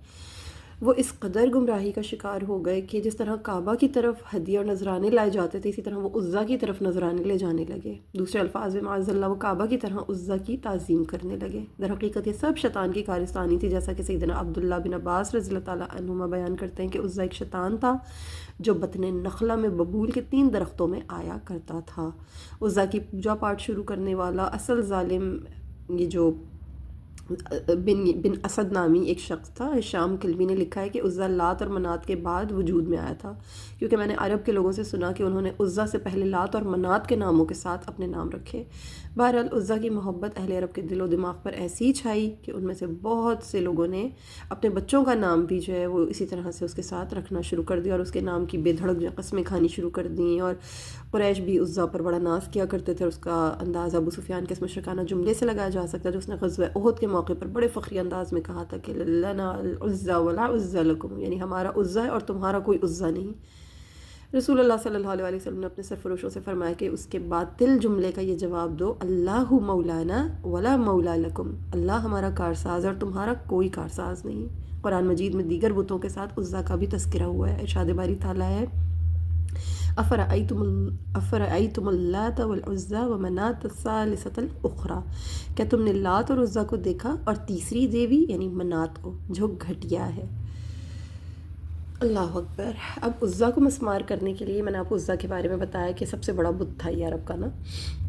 وہ اس قدر گمراہی کا شکار ہو گئے کہ جس طرح کعبہ کی طرف ہدیے اور نذرانے لائے جاتے تھے، اسی طرح وہ عزا کی طرف نذرانے لے جانے لگے۔ دوسرے الفاظ میں معاذ اللہ وہ کعبہ کی طرح عزا کی تعظیم کرنے لگے۔ در حقیقت یہ سب شیطان کی کارستانی تھی، جیسا کہ سیدنا عبداللہ بن عباس رضی اللہ تعالیٰ عنہما بیان کرتے ہیں کہ عزا ایک شیطان تھا جو بطن نخلا میں ببول کے 3 درختوں میں آیا کرتا تھا۔ عزا کی پوجا پاٹ شروع کرنے والا اصل ظالم یہ جو بن اسد نامی ایک شخص تھا۔ شام کلبی نے لکھا ہے کہ عزا لات اور منات کے بعد وجود میں آیا تھا، کیونکہ میں نے عرب کے لوگوں سے سنا کہ انہوں نے عزا سے پہلے لات اور منات کے ناموں کے ساتھ اپنے نام رکھے۔ بہرحال عزا کی محبت اہل عرب کے دل و دماغ پر ایسی چھائی کہ ان میں سے بہت سے لوگوں نے اپنے بچوں کا نام بھی جو ہے وہ اسی طرح سے اس کے ساتھ رکھنا شروع کر دیا اور اس کے نام کی بے دھڑک جو قسمیں کھانی شروع کر دیں، اور قریش بھی عزا پر بڑا ناز کیا کرتے تھے۔ اور اس کا انداز ابو سفیان کے اس مشرکانہ جملے سے لگایا جا سکتا ہے جو اس نے غزوہ احد کے موقع پر بڑے فخری انداز میں کہا تھا کہ لنا العزا ولا عزا لکم، یعنی ہمارا عزا ہے اور تمہارا کوئی عزا نہیں۔ رسول اللہ صلی اللہ علیہ وسلم نے اپنے سرفروشوں سے فرمایا کہ اس کے باطل جملے کا یہ جواب دو، اللہ مولانا ولا مولا لکم، اللہ ہمارا کارساز اور تمہارا کوئی کارساز نہیں۔ قرآن مجید میں دیگر بتوں کے ساتھ عزا کا بھی تذکرہ ہوا ہے۔ ارشاد باری تعالیٰ ہے افرأیتم اللات والعزی ومناة الثالثة الاخری، کیا تم نے لات اور عزا کو دیکھا اور تیسری دیوی یعنی منات کو جو گھٹیا ہے۔ اللہ اکبر۔ اب عزا کو مسمار کرنے کے لیے میں نے آپ کو عزا کے بارے میں بتایا کہ سب سے بڑا بت تھا یہ عرب کا نا،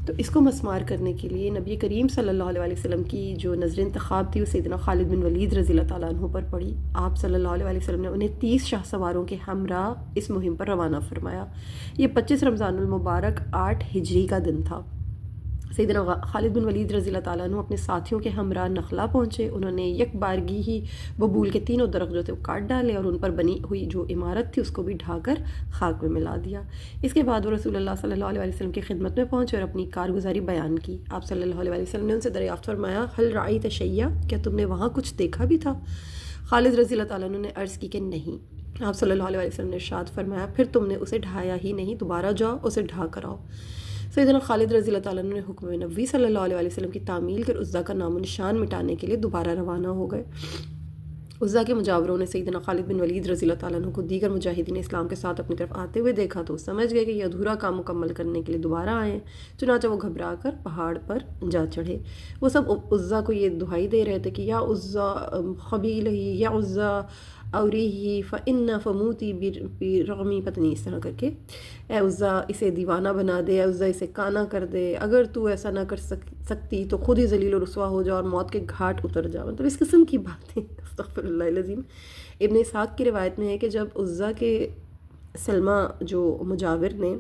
تو اس کو مسمار کرنے کے لیے نبی کریم صلی اللہ علیہ وسلم کی جو نظر انتخاب تھی وہ سیدنا خالد بن ولید رضی اللہ تعالیٰ عنہ پر پڑی۔ آپ صلی اللہ علیہ وسلم نے انہیں 30 شاہ سواروں کے ہمراہ اس مہم پر روانہ فرمایا۔ یہ 25 رمضان المبارک 8 ہجری کا دن تھا۔ سیدنا خالد بن ولید رضی اللہ تعالیٰ عنہ اپنے ساتھیوں کے ہمراہ نخلا پہنچے۔ انہوں نے یک بارگی ہی ببول کے 3 درخت جو تھے وہ کاٹ ڈالے اور ان پر بنی ہوئی جو عمارت تھی اس کو بھی ڈھا کر خاک میں ملا دیا۔ اس کے بعد وہ رسول اللہ صلی اللہ علیہ وسلم کی خدمت میں پہنچے اور اپنی کارگزاری بیان کی۔ آپ صلی اللہ علیہ وسلم نے ان سے دریافت فرمایا، هل رأیت شیئا، کیا تم نے وہاں کچھ دیکھا بھی تھا؟ خالد رضی اللہ تعالیٰ عنہ نے عرض کی کہ نہیں۔ آپ صلی اللہ علیہ وسلم نے ارشاد فرمایا، پھر تم نے اسے ڈھایا ہی نہیں، دوبارہ جاؤ اسے ڈھا کر آؤ۔ سیدنا خالد رضی اللہ تعالیٰ عنہ نے حکم نبوی صلی اللہ علیہ وسلم کی تعمیل کر عزا کا نام و نشان مٹانے کے لیے دوبارہ روانہ ہو گئے۔ عزا کے مجاوروں نے سیدنا خالد بن ولید رضی اللہ تعالیٰ عنہ کو دیگر مجاہدین اسلام کے ساتھ اپنی طرف آتے ہوئے دیکھا تو سمجھ گئے کہ یہ ادھورا کام مکمل کرنے کے لیے دوبارہ آئے ہیں، چنانچہ وہ گھبرا کر پہاڑ پر جا چڑھے۔ وہ سب عزا کو یہ دہائی دے رہے تھے کہ یا عزا قبیلہی یا عزا اوریہی فإن فموتی برغمی، پتہ نہیں اس طرح کر کے، اے عزا اسے دیوانہ بنا دے، اے عزا اسے کانا کر دے، اگر تو ایسا نہ کر سکتی تو خود ہی ذلیل و رسوا ہو جا اور موت کے گھاٹ اتر جا۔ مطلب اس قسم کی باتیں، استغفر اللہ العظیم۔ ابن اسحاق کی روایت میں ہے کہ جب عزا کے سلمہ جو مجاور نے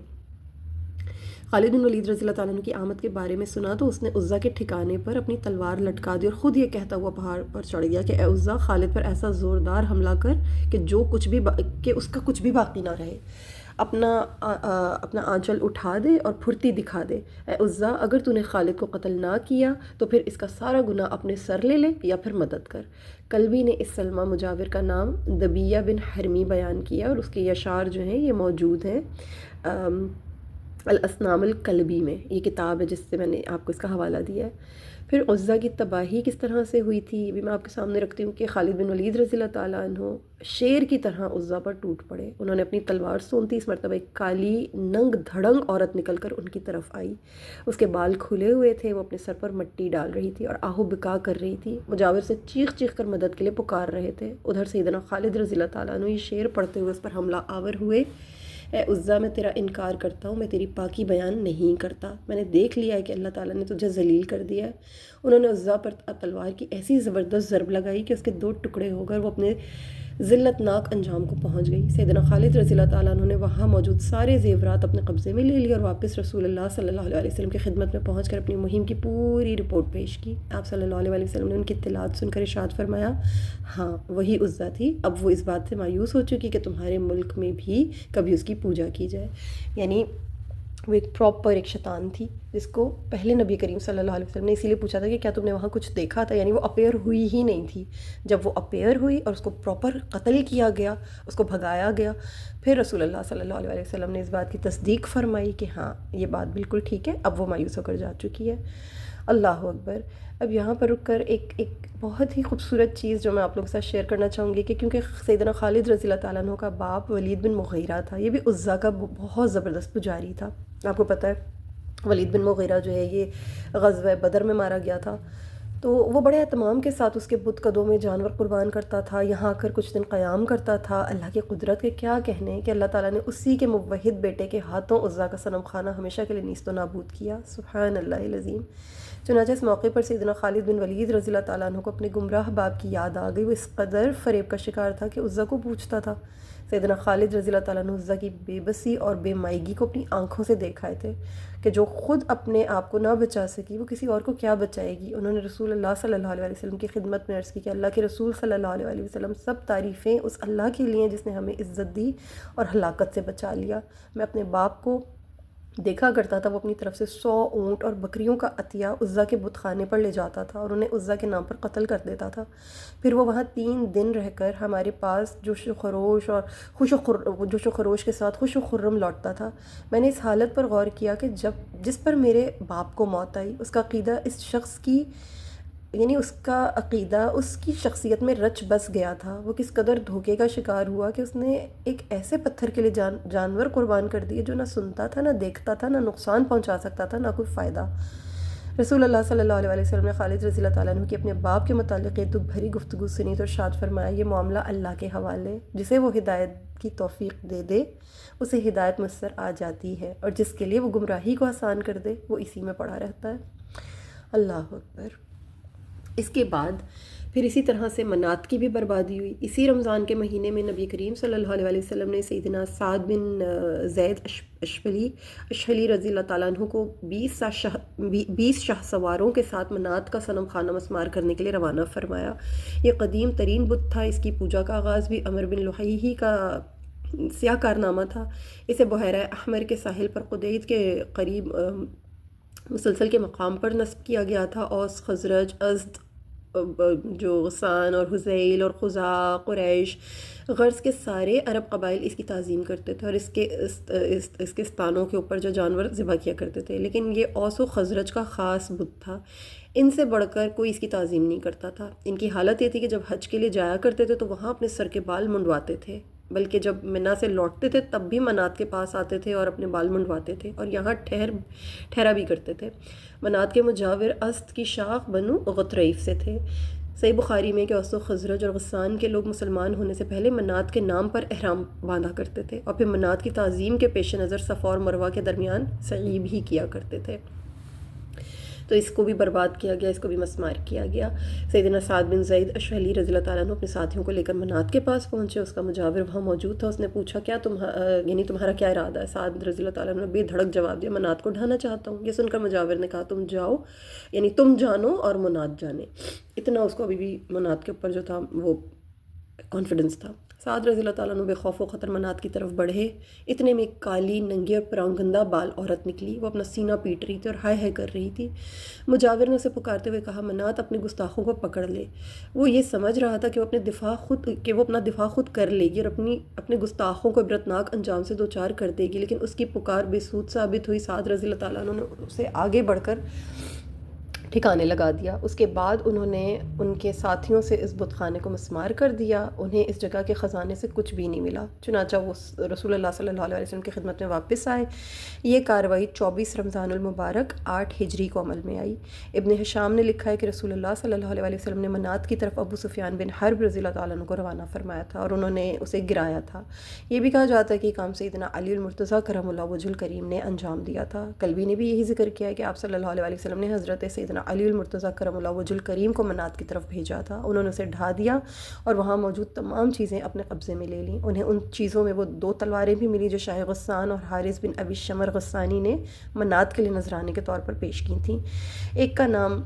خالد بن ولید رضی اللہ تعالیٰ عنہ کی آمد کے بارے میں سنا تو اس نے عزا کے ٹھکانے پر اپنی تلوار لٹکا دی اور خود یہ کہتا ہوا پہاڑ پر چڑھ گیا کہ اے عزا خالد پر ایسا زوردار حملہ کر کہ کہ اس کا کچھ بھی باقی نہ رہے، اپنا آنچل اٹھا دے اور پھرتی دکھا دے۔ اے عزا اگر تو نے خالد کو قتل نہ کیا تو پھر اس کا سارا گناہ اپنے سر لے لے یا پھر مدد کر۔ کلبی نے اس سلمہ مجاور کا نام دبیہ بن حرمی بیان کیا اور اس کے اشعار جو ہیں یہ موجود ہیں الاسنام الکلبی میں، یہ کتاب ہے جس سے میں نے آپ کو اس کا حوالہ دیا ہے۔ پھر عزا کی تباہی کس طرح سے ہوئی تھی بھی میں آپ کے سامنے رکھتی ہوں کہ خالد بن ولید رضی اللہ تعالیٰ عنہ شیر کی طرح عزا پر ٹوٹ پڑے۔ انہوں نے اپنی تلوار 29 مرتبہ ایک کالی ننگ دھڑنگ عورت نکل کر ان کی طرف آئی، اس کے بال کھلے ہوئے تھے، وہ اپنے سر پر مٹی ڈال رہی تھی اور آہو بکا کر رہی تھی، مجاور سے چیخ چیخ کر مدد کے لیے پکار رہے تھے۔ ادھر سیدنا خالد رضی اللہ تعالیٰ عنہ یہ شعر پڑھتے ہوئے اس پر حملہ آور ہوئے، اے عزا میں تیرا انکار کرتا ہوں، میں تیری پاکی بیان نہیں کرتا، میں نے دیکھ لیا ہے کہ اللہ تعالیٰ نے تجھے ذلیل کر دیا ہے۔ انہوں نے عزا پر تلوار کی ایسی زبردست ضرب لگائی کہ اس کے 2 ٹکڑے ہو کر وہ اپنے ذلت ناک انجام کو پہنچ گئی۔ سیدنا خالد رضی اللہ تعالیٰ عنہ نے وہاں موجود سارے زیورات اپنے قبضے میں لے لیے اور واپس رسول اللہ صلی اللہ علیہ وسلم کی خدمت میں پہنچ کر اپنی مہم کی پوری رپورٹ پیش کی۔ آپ صلی اللہ علیہ وسلم نے ان کی اطلاعات سن کر ارشاد فرمایا، ہاں وہی عزا تھی، اب وہ اس بات سے مایوس ہو چکی کہ تمہارے ملک میں بھی کبھی اس کی پوجا کی جائے۔ یعنی وہ ایک پراپر ایک شیطان تھی جس کو پہلے نبی کریم صلی اللہ علیہ وسلم نے اسی لیے پوچھا تھا کہ کیا تم نے وہاں کچھ دیکھا تھا، یعنی وہ اپیئر ہوئی ہی نہیں تھی۔ جب وہ اپیئر ہوئی اور اس کو پراپر قتل کیا گیا، اس کو بھگایا گیا، پھر رسول اللہ صلی اللہ علیہ وسلم نے اس بات کی تصدیق فرمائی کہ ہاں یہ بات بالکل ٹھیک ہے، اب وہ مایوس ہو کر جا چکی ہے۔ اللہ اکبر۔ اب یہاں پر رک کر ایک بہت ہی خوبصورت چیز جو میں آپ لوگوں کے ساتھ شیئر کرنا چاہوں گی کہ کیونکہ سیدنا خالد رضی اللہ تعالیٰ عنہ کا باپ ولید بن مغیرہ تھا، یہ بھی عزا کا بہت زبردست پجاری تھا۔ آپ کو پتہ ہے ولید بن مغیرہ جو ہے یہ غزوہ بدر میں مارا گیا تھا، تو وہ بڑے اہتمام کے ساتھ اس کے بت قدوں میں جانور قربان کرتا تھا، یہاں آ کر کچھ دن قیام کرتا تھا۔ اللہ کی قدرت کے کیا کہنے کہ اللہ تعالیٰ نے اسی کے موحد بیٹے کے ہاتھوں عزا کا صنم خانہ ہمیشہ کے لیے نیست و نابود کیا، سبحان اللہ العظیم۔ چنانچہ اس موقع پر سیدنا خالد بن ولید رضی اللہ تعالیٰ عنہ کو اپنے گمراہ باپ کی یاد آ گئی۔ وہ اس قدر فریب کا شکار تھا کہ عزا کو پوچھتا تھا۔ سیدنا خالد رضی اللہ تعالیٰ عنہ عزا کی بے بسی اور بے مائیگی کو اپنی آنکھوں سے دیکھ آئے تھے کہ جو خود اپنے آپ کو نہ بچا سکی وہ کسی اور کو کیا بچائے گی۔ انہوں نے رسول اللہ صلی اللہ علیہ وسلم کی خدمت میں عرض کی کہ اللہ کے رسول صلی اللہ علیہ وسلم، سب تعریفیں اس اللہ کے لیے جس نے ہمیں عزت دی اور ہلاکت سے بچا لیا۔ میں اپنے باپ کو دیکھا کرتا تھا، وہ اپنی طرف سے 100 اونٹ اور بکریوں کا عطیہ عزا کے بت خانے پر لے جاتا تھا اور انہیں عزا کے نام پر قتل کر دیتا تھا۔ پھر وہ وہاں 3 دن رہ کر ہمارے پاس جوش و خروش کے ساتھ خوش و خرم لوٹتا تھا۔ میں نے اس حالت پر غور کیا کہ جس پر میرے باپ کو موت آئی، اس کا عقیدہ اس شخص کی، یعنی اس کا عقیدہ اس کی شخصیت میں رچ بس گیا تھا۔ وہ کس قدر دھوکے کا شکار ہوا کہ اس نے ایک ایسے پتھر کے لیے جانور قربان کر دیے جو نہ سنتا تھا، نہ دیکھتا تھا، نہ نقصان پہنچا سکتا تھا، نہ کوئی فائدہ۔ رسول اللہ صلی اللہ علیہ وسلم نے خالد رضی اللہ تعالیٰ عنہ کی اپنے باپ کے متعلق ایک دکھ بھری گفتگو سنی تو ارشاد فرمایا، یہ معاملہ اللہ کے حوالے، جسے وہ ہدایت کی توفیق دے دے اسے ہدایت میسر آ جاتی ہے، اور جس کے لیے وہ گمراہی کو آسان کر دے وہ اسی میں پڑا رہتا ہے۔ اللہ اکبر۔ اس کے بعد پھر اسی طرح سے منات کی بھی بربادی ہوئی۔ اسی رمضان کے مہینے میں نبی کریم صلی اللہ علیہ وسلم نے سیدنا سعد بن زید اشحلی رضی اللہ تعالیٰ عنہ کو 20 شاہ سواروں کے ساتھ منات کا صنم خانہ مسمار کرنے کے لیے روانہ فرمایا۔ یہ قدیم ترین بت تھا، اس کی پوجا کا آغاز بھی عمر بن لحی ہی کا سیاہ کارنامہ تھا۔ اسے بحیرہ احمر کے ساحل پر قدید کے قریب مسلسل کے مقام پر نصب کیا گیا تھا۔ اوس، خزرج، ازد جو غسان اور حذیل اور خزاع، قریش، غرض کے سارے عرب قبائل اس کی تعظیم کرتے تھے اور اس کے ستانوں کے اوپر جو جانور ذبح کیا کرتے تھے، لیکن یہ اوس و خزرج کا خاص بت تھا، ان سے بڑھ کر کوئی اس کی تعظیم نہیں کرتا تھا۔ ان کی حالت یہ تھی کہ جب حج کے لیے جایا کرتے تھے تو وہاں اپنے سر کے بال منڈواتے تھے، بلکہ جب منا سے لوٹتے تھے تب بھی منات کے پاس آتے تھے اور اپنے بال منڈواتے تھے اور یہاں ٹھہرا بھی کرتے تھے۔ منات کے مجاور اسد کی شاخ بنو غطریف سے تھے۔ صحیح بخاری میں کہ اوس و خزرج اور غسان کے لوگ مسلمان ہونے سے پہلے منات کے نام پر احرام باندھا کرتے تھے اور پھر منات کی تعظیم کے پیش نظر صفا اور مروہ کے درمیان سعی بھی کیا کرتے تھے، تو اس کو بھی برباد کیا گیا، اس کو بھی مسمار کیا گیا۔ سیدنا سعد بن زید اشہلی رضی اللہ تعالیٰ عنہ اپنے ساتھیوں کو لے کر منات کے پاس پہنچے، اس کا مجاور وہاں موجود تھا۔ اس نے پوچھا کیا تمہارا کیا ارادہ ہے؟ سعد رضی اللہ تعالیٰ عنہ نے بے دھڑک جواب دیا، منات کو ڈھانا چاہتا ہوں۔ یہ سن کر مجاور نے کہا تم جاؤ، یعنی تم جانو اور منات جانے۔ اتنا اس کو ابھی بھی منات کے اوپر جو تھا وہ کانفیڈنس تھا۔ سعد رضی اللہ تعالیٰ عنہ بے خوف و خطر منات کی طرف بڑھے، اتنے میں ایک کالی ننگی اور پراگندہ بال عورت نکلی، وہ اپنا سینہ پیٹ رہی تھی اور ہائے ہائے کر رہی تھی۔ مجاور نے اسے پکارتے ہوئے کہا منات اپنے گستاخوں کو پکڑ لے۔ وہ یہ سمجھ رہا تھا کہ وہ اپنا دفاع خود کر لے گی اور اپنے گستاخوں کو عبرتناک انجام سے دوچار کر دے گی، لیکن اس کی پکار بے سود ثابت ہوئی۔ سعد رضی اللہ تعالیٰ عنہ نے اسے آگے بڑھ کر ٹھکانے لگا دیا۔ اس کے بعد انہوں نے ان کے ساتھیوں سے اس بت خانے کو مسمار کر دیا، انہیں اس جگہ کے خزانے سے کچھ بھی نہیں ملا، چنانچہ وہ رسول اللہ صلی اللہ علیہ وسلم کی خدمت میں واپس آئے۔ یہ کارروائی 24 رمضان المبارک 8 ہجری کو عمل میں آئی۔ ابن ہشام نے لکھا ہے کہ رسول اللہ صلی اللہ علیہ وسلم نے منات کی طرف ابو سفیان بن حرب رضی اللہ تعالیٰ عنہ کو روانہ فرمایا تھا اور انہوں نے اسے گرایا تھا۔ یہ بھی کہا جاتا ہے کہ کام سیدنا علی المرتضیٰ کرم اللہ وجہ الکریم نے انجام دیا تھا۔ کلبی نے بھی یہی ذکر کیا ہے کہ آپ صلی اللہ علیہ وسلم نے حضرت سیدنا علی المرتضیٰ کرم اللہ وجہ الکریم کو منات کی طرف بھیجا تھا، انہوں نے اسے ڈھا دیا اور وہاں موجود تمام چیزیں اپنے قبضے میں لے لیں۔ انہیں ان چیزوں میں وہ 2 تلواریں بھی ملی جو شاہ غسان اور حارث بن ابی شمر غسانی نے منات کے لیے نذرانے کے طور پر پیش کی تھیں۔ ایک کا نام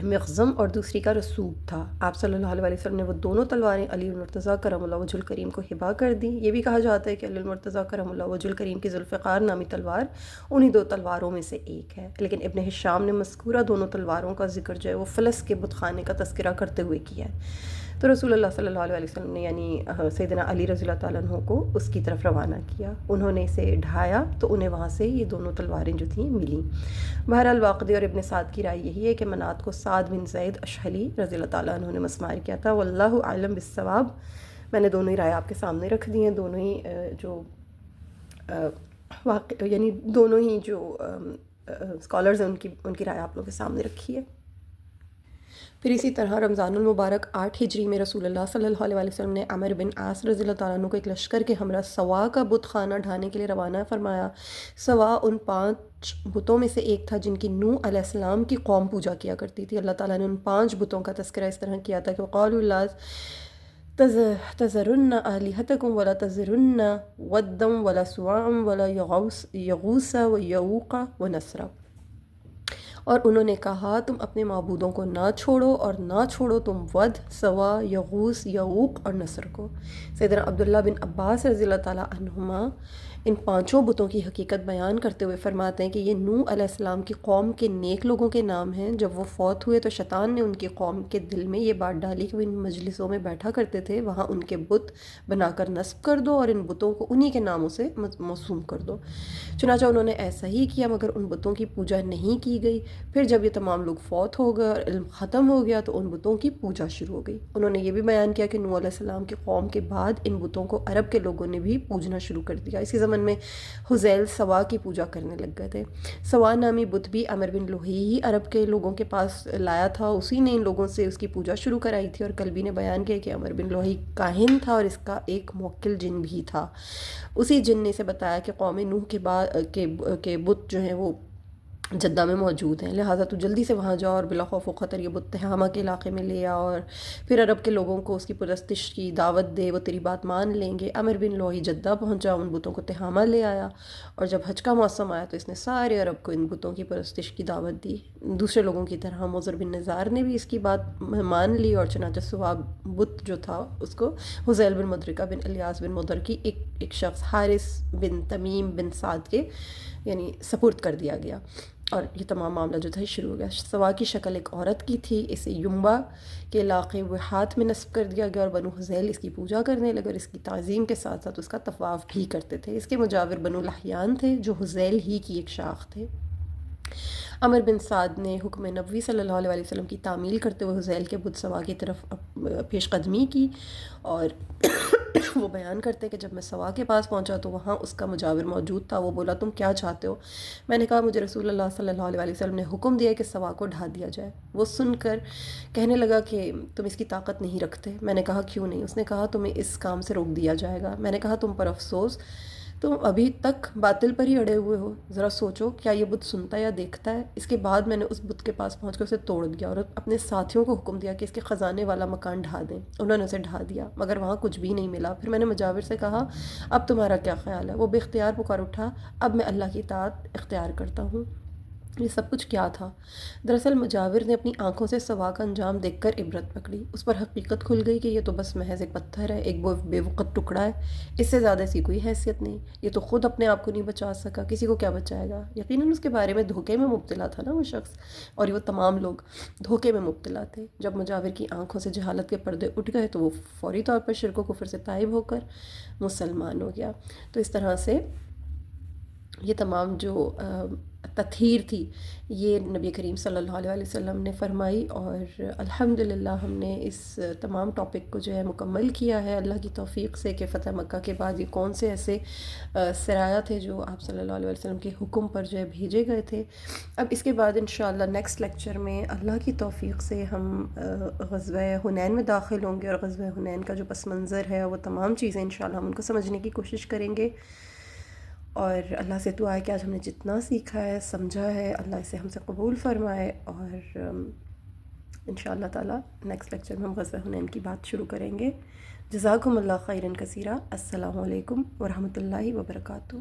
مخزم اور دوسری کا رسوب تھا۔ آپ صلی اللہ علیہ وسلم نے وہ دونوں تلواریں علی المرتضیٰ کرم اللہ وجہ الکریم کو ہبہ کر دیں۔ یہ بھی کہا جاتا ہے کہ علی المرتضیٰ کرم اللہ وجہ الکریم کی ذوالفقار نامی تلوار انہی 2 تلواروں میں سے ایک ہے، لیکن ابن ہشام نے مذکورہ دونوں تلواروں کا ذکر جو ہے وہ فلس کے بت خانے کا تذکرہ کرتے ہوئے کیا ہے۔ تو رسول اللہ صلی اللہ علیہ وسلم نے یعنی سیدنا علی رضی اللہ تعالیٰ عنہ کو اس کی طرف روانہ کیا، انہوں نے اسے ڈھایا تو انہیں وہاں سے یہ دونوں تلواریں جو تھیں ملیں۔ بہرحال واقدی اور ابن سعد کی رائے یہی ہے کہ منات کو سعد بن زید اشہلی رضی اللہ تعالیٰ عنہ نے مسمار کیا تھا، واللہ اعلم بالصواب۔ میں نے دونوں ہی رائے آپ کے سامنے رکھ دی ہیں، دونوں ہی جو یعنی دونوں ہی جو اسکالرز ہیں ان کی رائے آپ لوگوں کے سامنے رکھی ہے۔ پھر اسی طرح رمضان المبارک 8 ہجری میں رسول اللہ صلی اللہ علیہ وسلم نے عمر بن عاص رضی اللہ تعالیٰ عنہ کو ایک لشکر کے ہمراہ سوا کا بت خانہ ڈھانے کے لیے روانہ فرمایا۔ سوا ان 5 بتوں میں سے ایک تھا جن کی نوح علیہ السلام کی قوم پوجا کیا کرتی تھی۔ اللہ تعالیٰ نے ان 5 بتوں کا تذکرہ اس طرح کیا تھا کہ وقالوا لا تذرن آلہتکم ولا تذرن ودا ولا سواعا ولا یغوث ویعوق ونسرا، اور انہوں نے کہا تم اپنے معبودوں کو نہ چھوڑو اور نہ چھوڑو تم ود، سوا، یغوث، یعوق اور نصر کو۔ سیدنا عبداللہ بن عباس رضی اللہ تعالیٰ عنہما ان 5 بتوں کی حقیقت بیان کرتے ہوئے فرماتے ہیں کہ یہ نوح علیہ السلام کی قوم کے نیک لوگوں کے نام ہیں۔ جب وہ فوت ہوئے تو شیطان نے ان کی قوم کے دل میں یہ بات ڈالی کہ وہ ان مجلسوں میں بیٹھا کرتے تھے، وہاں ان کے بت بنا کر نصب کر دو اور ان بتوں کو انہی کے ناموں سے موسوم کر دو۔ چنانچہ انہوں نے ایسا ہی کیا، مگر ان بتوں کی پوجا نہیں کی گئی۔ پھر جب یہ تمام لوگ فوت ہو گئے اور علم ختم ہو گیا تو ان بتوں کی پوجا شروع ہو گئی۔ انہوں نے یہ بھی بیان کیا کہ نوح علیہ السلام کی قوم کے بعد ان بتوں کو عرب کے لوگوں نے بھی پوجنا شروع کر دیا۔ اسی زمن میں حذیل سوا کی پوجا کرنے لگ گئے تھے۔ سوا نامی بت بھی عمر بن لوہی ہی عرب کے لوگوں کے پاس لایا تھا، اسی نے ان لوگوں سے اس کی پوجا شروع کرائی تھی، اور کلبی نے بیان کیا کہ عمر بن لوہی کاہن تھا اور اس کا ایک موکل جن بھی تھا۔ اسی جن نے اسے بتایا کہ قوم نوح کے بت جو ہیں وہ جدہ میں موجود ہیں، لہٰذا تو جلدی سے وہاں جاؤ اور بلا خوف و خطر یہ بت تہامہ کے علاقے میں لے آ اور پھر عرب کے لوگوں کو اس کی پرستش کی دعوت دے، وہ تیری بات مان لیں گے۔ عمر بن لوہی جدہ پہنچا، ان بتوں کو تہامہ لے آیا، اور جب حج کا موسم آیا تو اس نے سارے عرب کو ان بتوں کی پرستش کی دعوت دی۔ دوسرے لوگوں کی طرح مضر بن نزار نے بھی اس کی بات مان لی، اور چنانچہ سواب بت جو تھا اس کو حذیل بن مدرکہ بن الیاس بن مدر کی ایک شخص حارث بن تمیم بن سعد کے یعنی سپرد کر دیا گیا۔ اور یہ تمام معاملہ جو تھا یہ شروع ہو گیا۔ سوا کی شکل ایک عورت کی تھی، اسے یمبا کے علاقے وحات میں نصب کر دیا گیا، اور بنو حذیل اس کی پوجا کرنے لگے اور اس کی تعظیم کے ساتھ ساتھ اس کا طواف بھی کرتے تھے۔ اس کے مجاور بنو لحیان تھے جو حذیل ہی کی ایک شاخ تھے۔ عمر بن سعد نے حکم نبوی صلی اللہ علیہ وسلم کی تعمیل کرتے ہوئے حذیل کے بت سوا کی طرف پیش قدمی کی، اور وہ بیان کرتے کہ جب میں سوا کے پاس پہنچا تو وہاں اس کا مجاور موجود تھا۔ وہ بولا تم کیا چاہتے ہو؟ میں نے کہا مجھے رسول اللہ صلی اللہ علیہ وسلم نے حکم دیا کہ سوا کو ڈھا دیا جائے۔ وہ سن کر کہنے لگا کہ تم اس کی طاقت نہیں رکھتے۔ میں نے کہا کیوں نہیں؟ اس نے کہا تمہیں اس کام سے روک دیا جائے گا۔ میں نے کہا تم پر افسوس، تم ابھی تک باطل پر ہی اڑے ہوئے ہو، ذرا سوچو کیا یہ بت سنتا یا دیکھتا ہے؟ اس کے بعد میں نے اس بت کے پاس پہنچ کر اسے توڑ دیا اور اپنے ساتھیوں کو حکم دیا کہ اس کے خزانے والا مکان ڈھا دیں۔ انہوں نے اسے ڈھا دیا مگر وہاں کچھ بھی نہیں ملا۔ پھر میں نے مجاور سے کہا اب تمہارا کیا خیال ہے؟ وہ بے اختیار پکار اٹھا اب میں اللہ کی اطاعت اختیار کرتا ہوں۔ یہ سب کچھ کیا تھا؟ دراصل مجاور نے اپنی آنکھوں سے سوا کا انجام دیکھ کر عبرت پکڑی۔ اس پر حقیقت کھل گئی کہ یہ تو بس محض ایک پتھر ہے، ایک بے وقت ٹکڑا ہے، اس سے زیادہ اس کی کوئی حیثیت نہیں۔ یہ تو خود اپنے آپ کو نہیں بچا سکا، کسی کو کیا بچائے گا؟ یقیناً اس کے بارے میں دھوکے میں مبتلا تھا نا وہ شخص، اور یہ وہ تمام لوگ دھوکے میں مبتلا تھے۔ جب مجاور کی آنکھوں سے جہالت کے پردے اٹھ گئے تو وہ فوری طور پر شرک و کفر سے تائب ہو کر مسلمان ہو گیا۔ تو اس طرح سے یہ تمام جو تطہیر تھی یہ نبی کریم صلی اللہ علیہ وسلم نے فرمائی، اور الحمدللہ ہم نے اس تمام ٹاپک کو جو ہے مکمل کیا ہے اللہ کی توفیق سے، کہ فتح مکہ کے بعد یہ کون سے ایسے سرایا تھے جو آپ صلی اللہ علیہ وسلم کے حکم پر جو ہے بھیجے گئے تھے۔ اب اس کے بعد انشاءاللہ نیکسٹ لیکچر میں اللہ کی توفیق سے ہم غزوہ حنین میں داخل ہوں گے، اور غزوہ حنین کا جو پس منظر ہے وہ تمام چیزیں انشاءاللہ ہم ان کو سمجھنے کی کوشش کریں گے، اور اللہ سے دعا ہے کہ آج ہم نے جتنا سیکھا ہے سمجھا ہے اللہ اسے ہم سے قبول فرمائے، اور انشاءاللہ تعالی نیکسٹ لیکچر میں ہم غزوہ حنین کی بات شروع کریں گے۔ جزاکم اللہ خیرا کثیرا۔ السلام علیکم ورحمۃ اللہ وبرکاتہ۔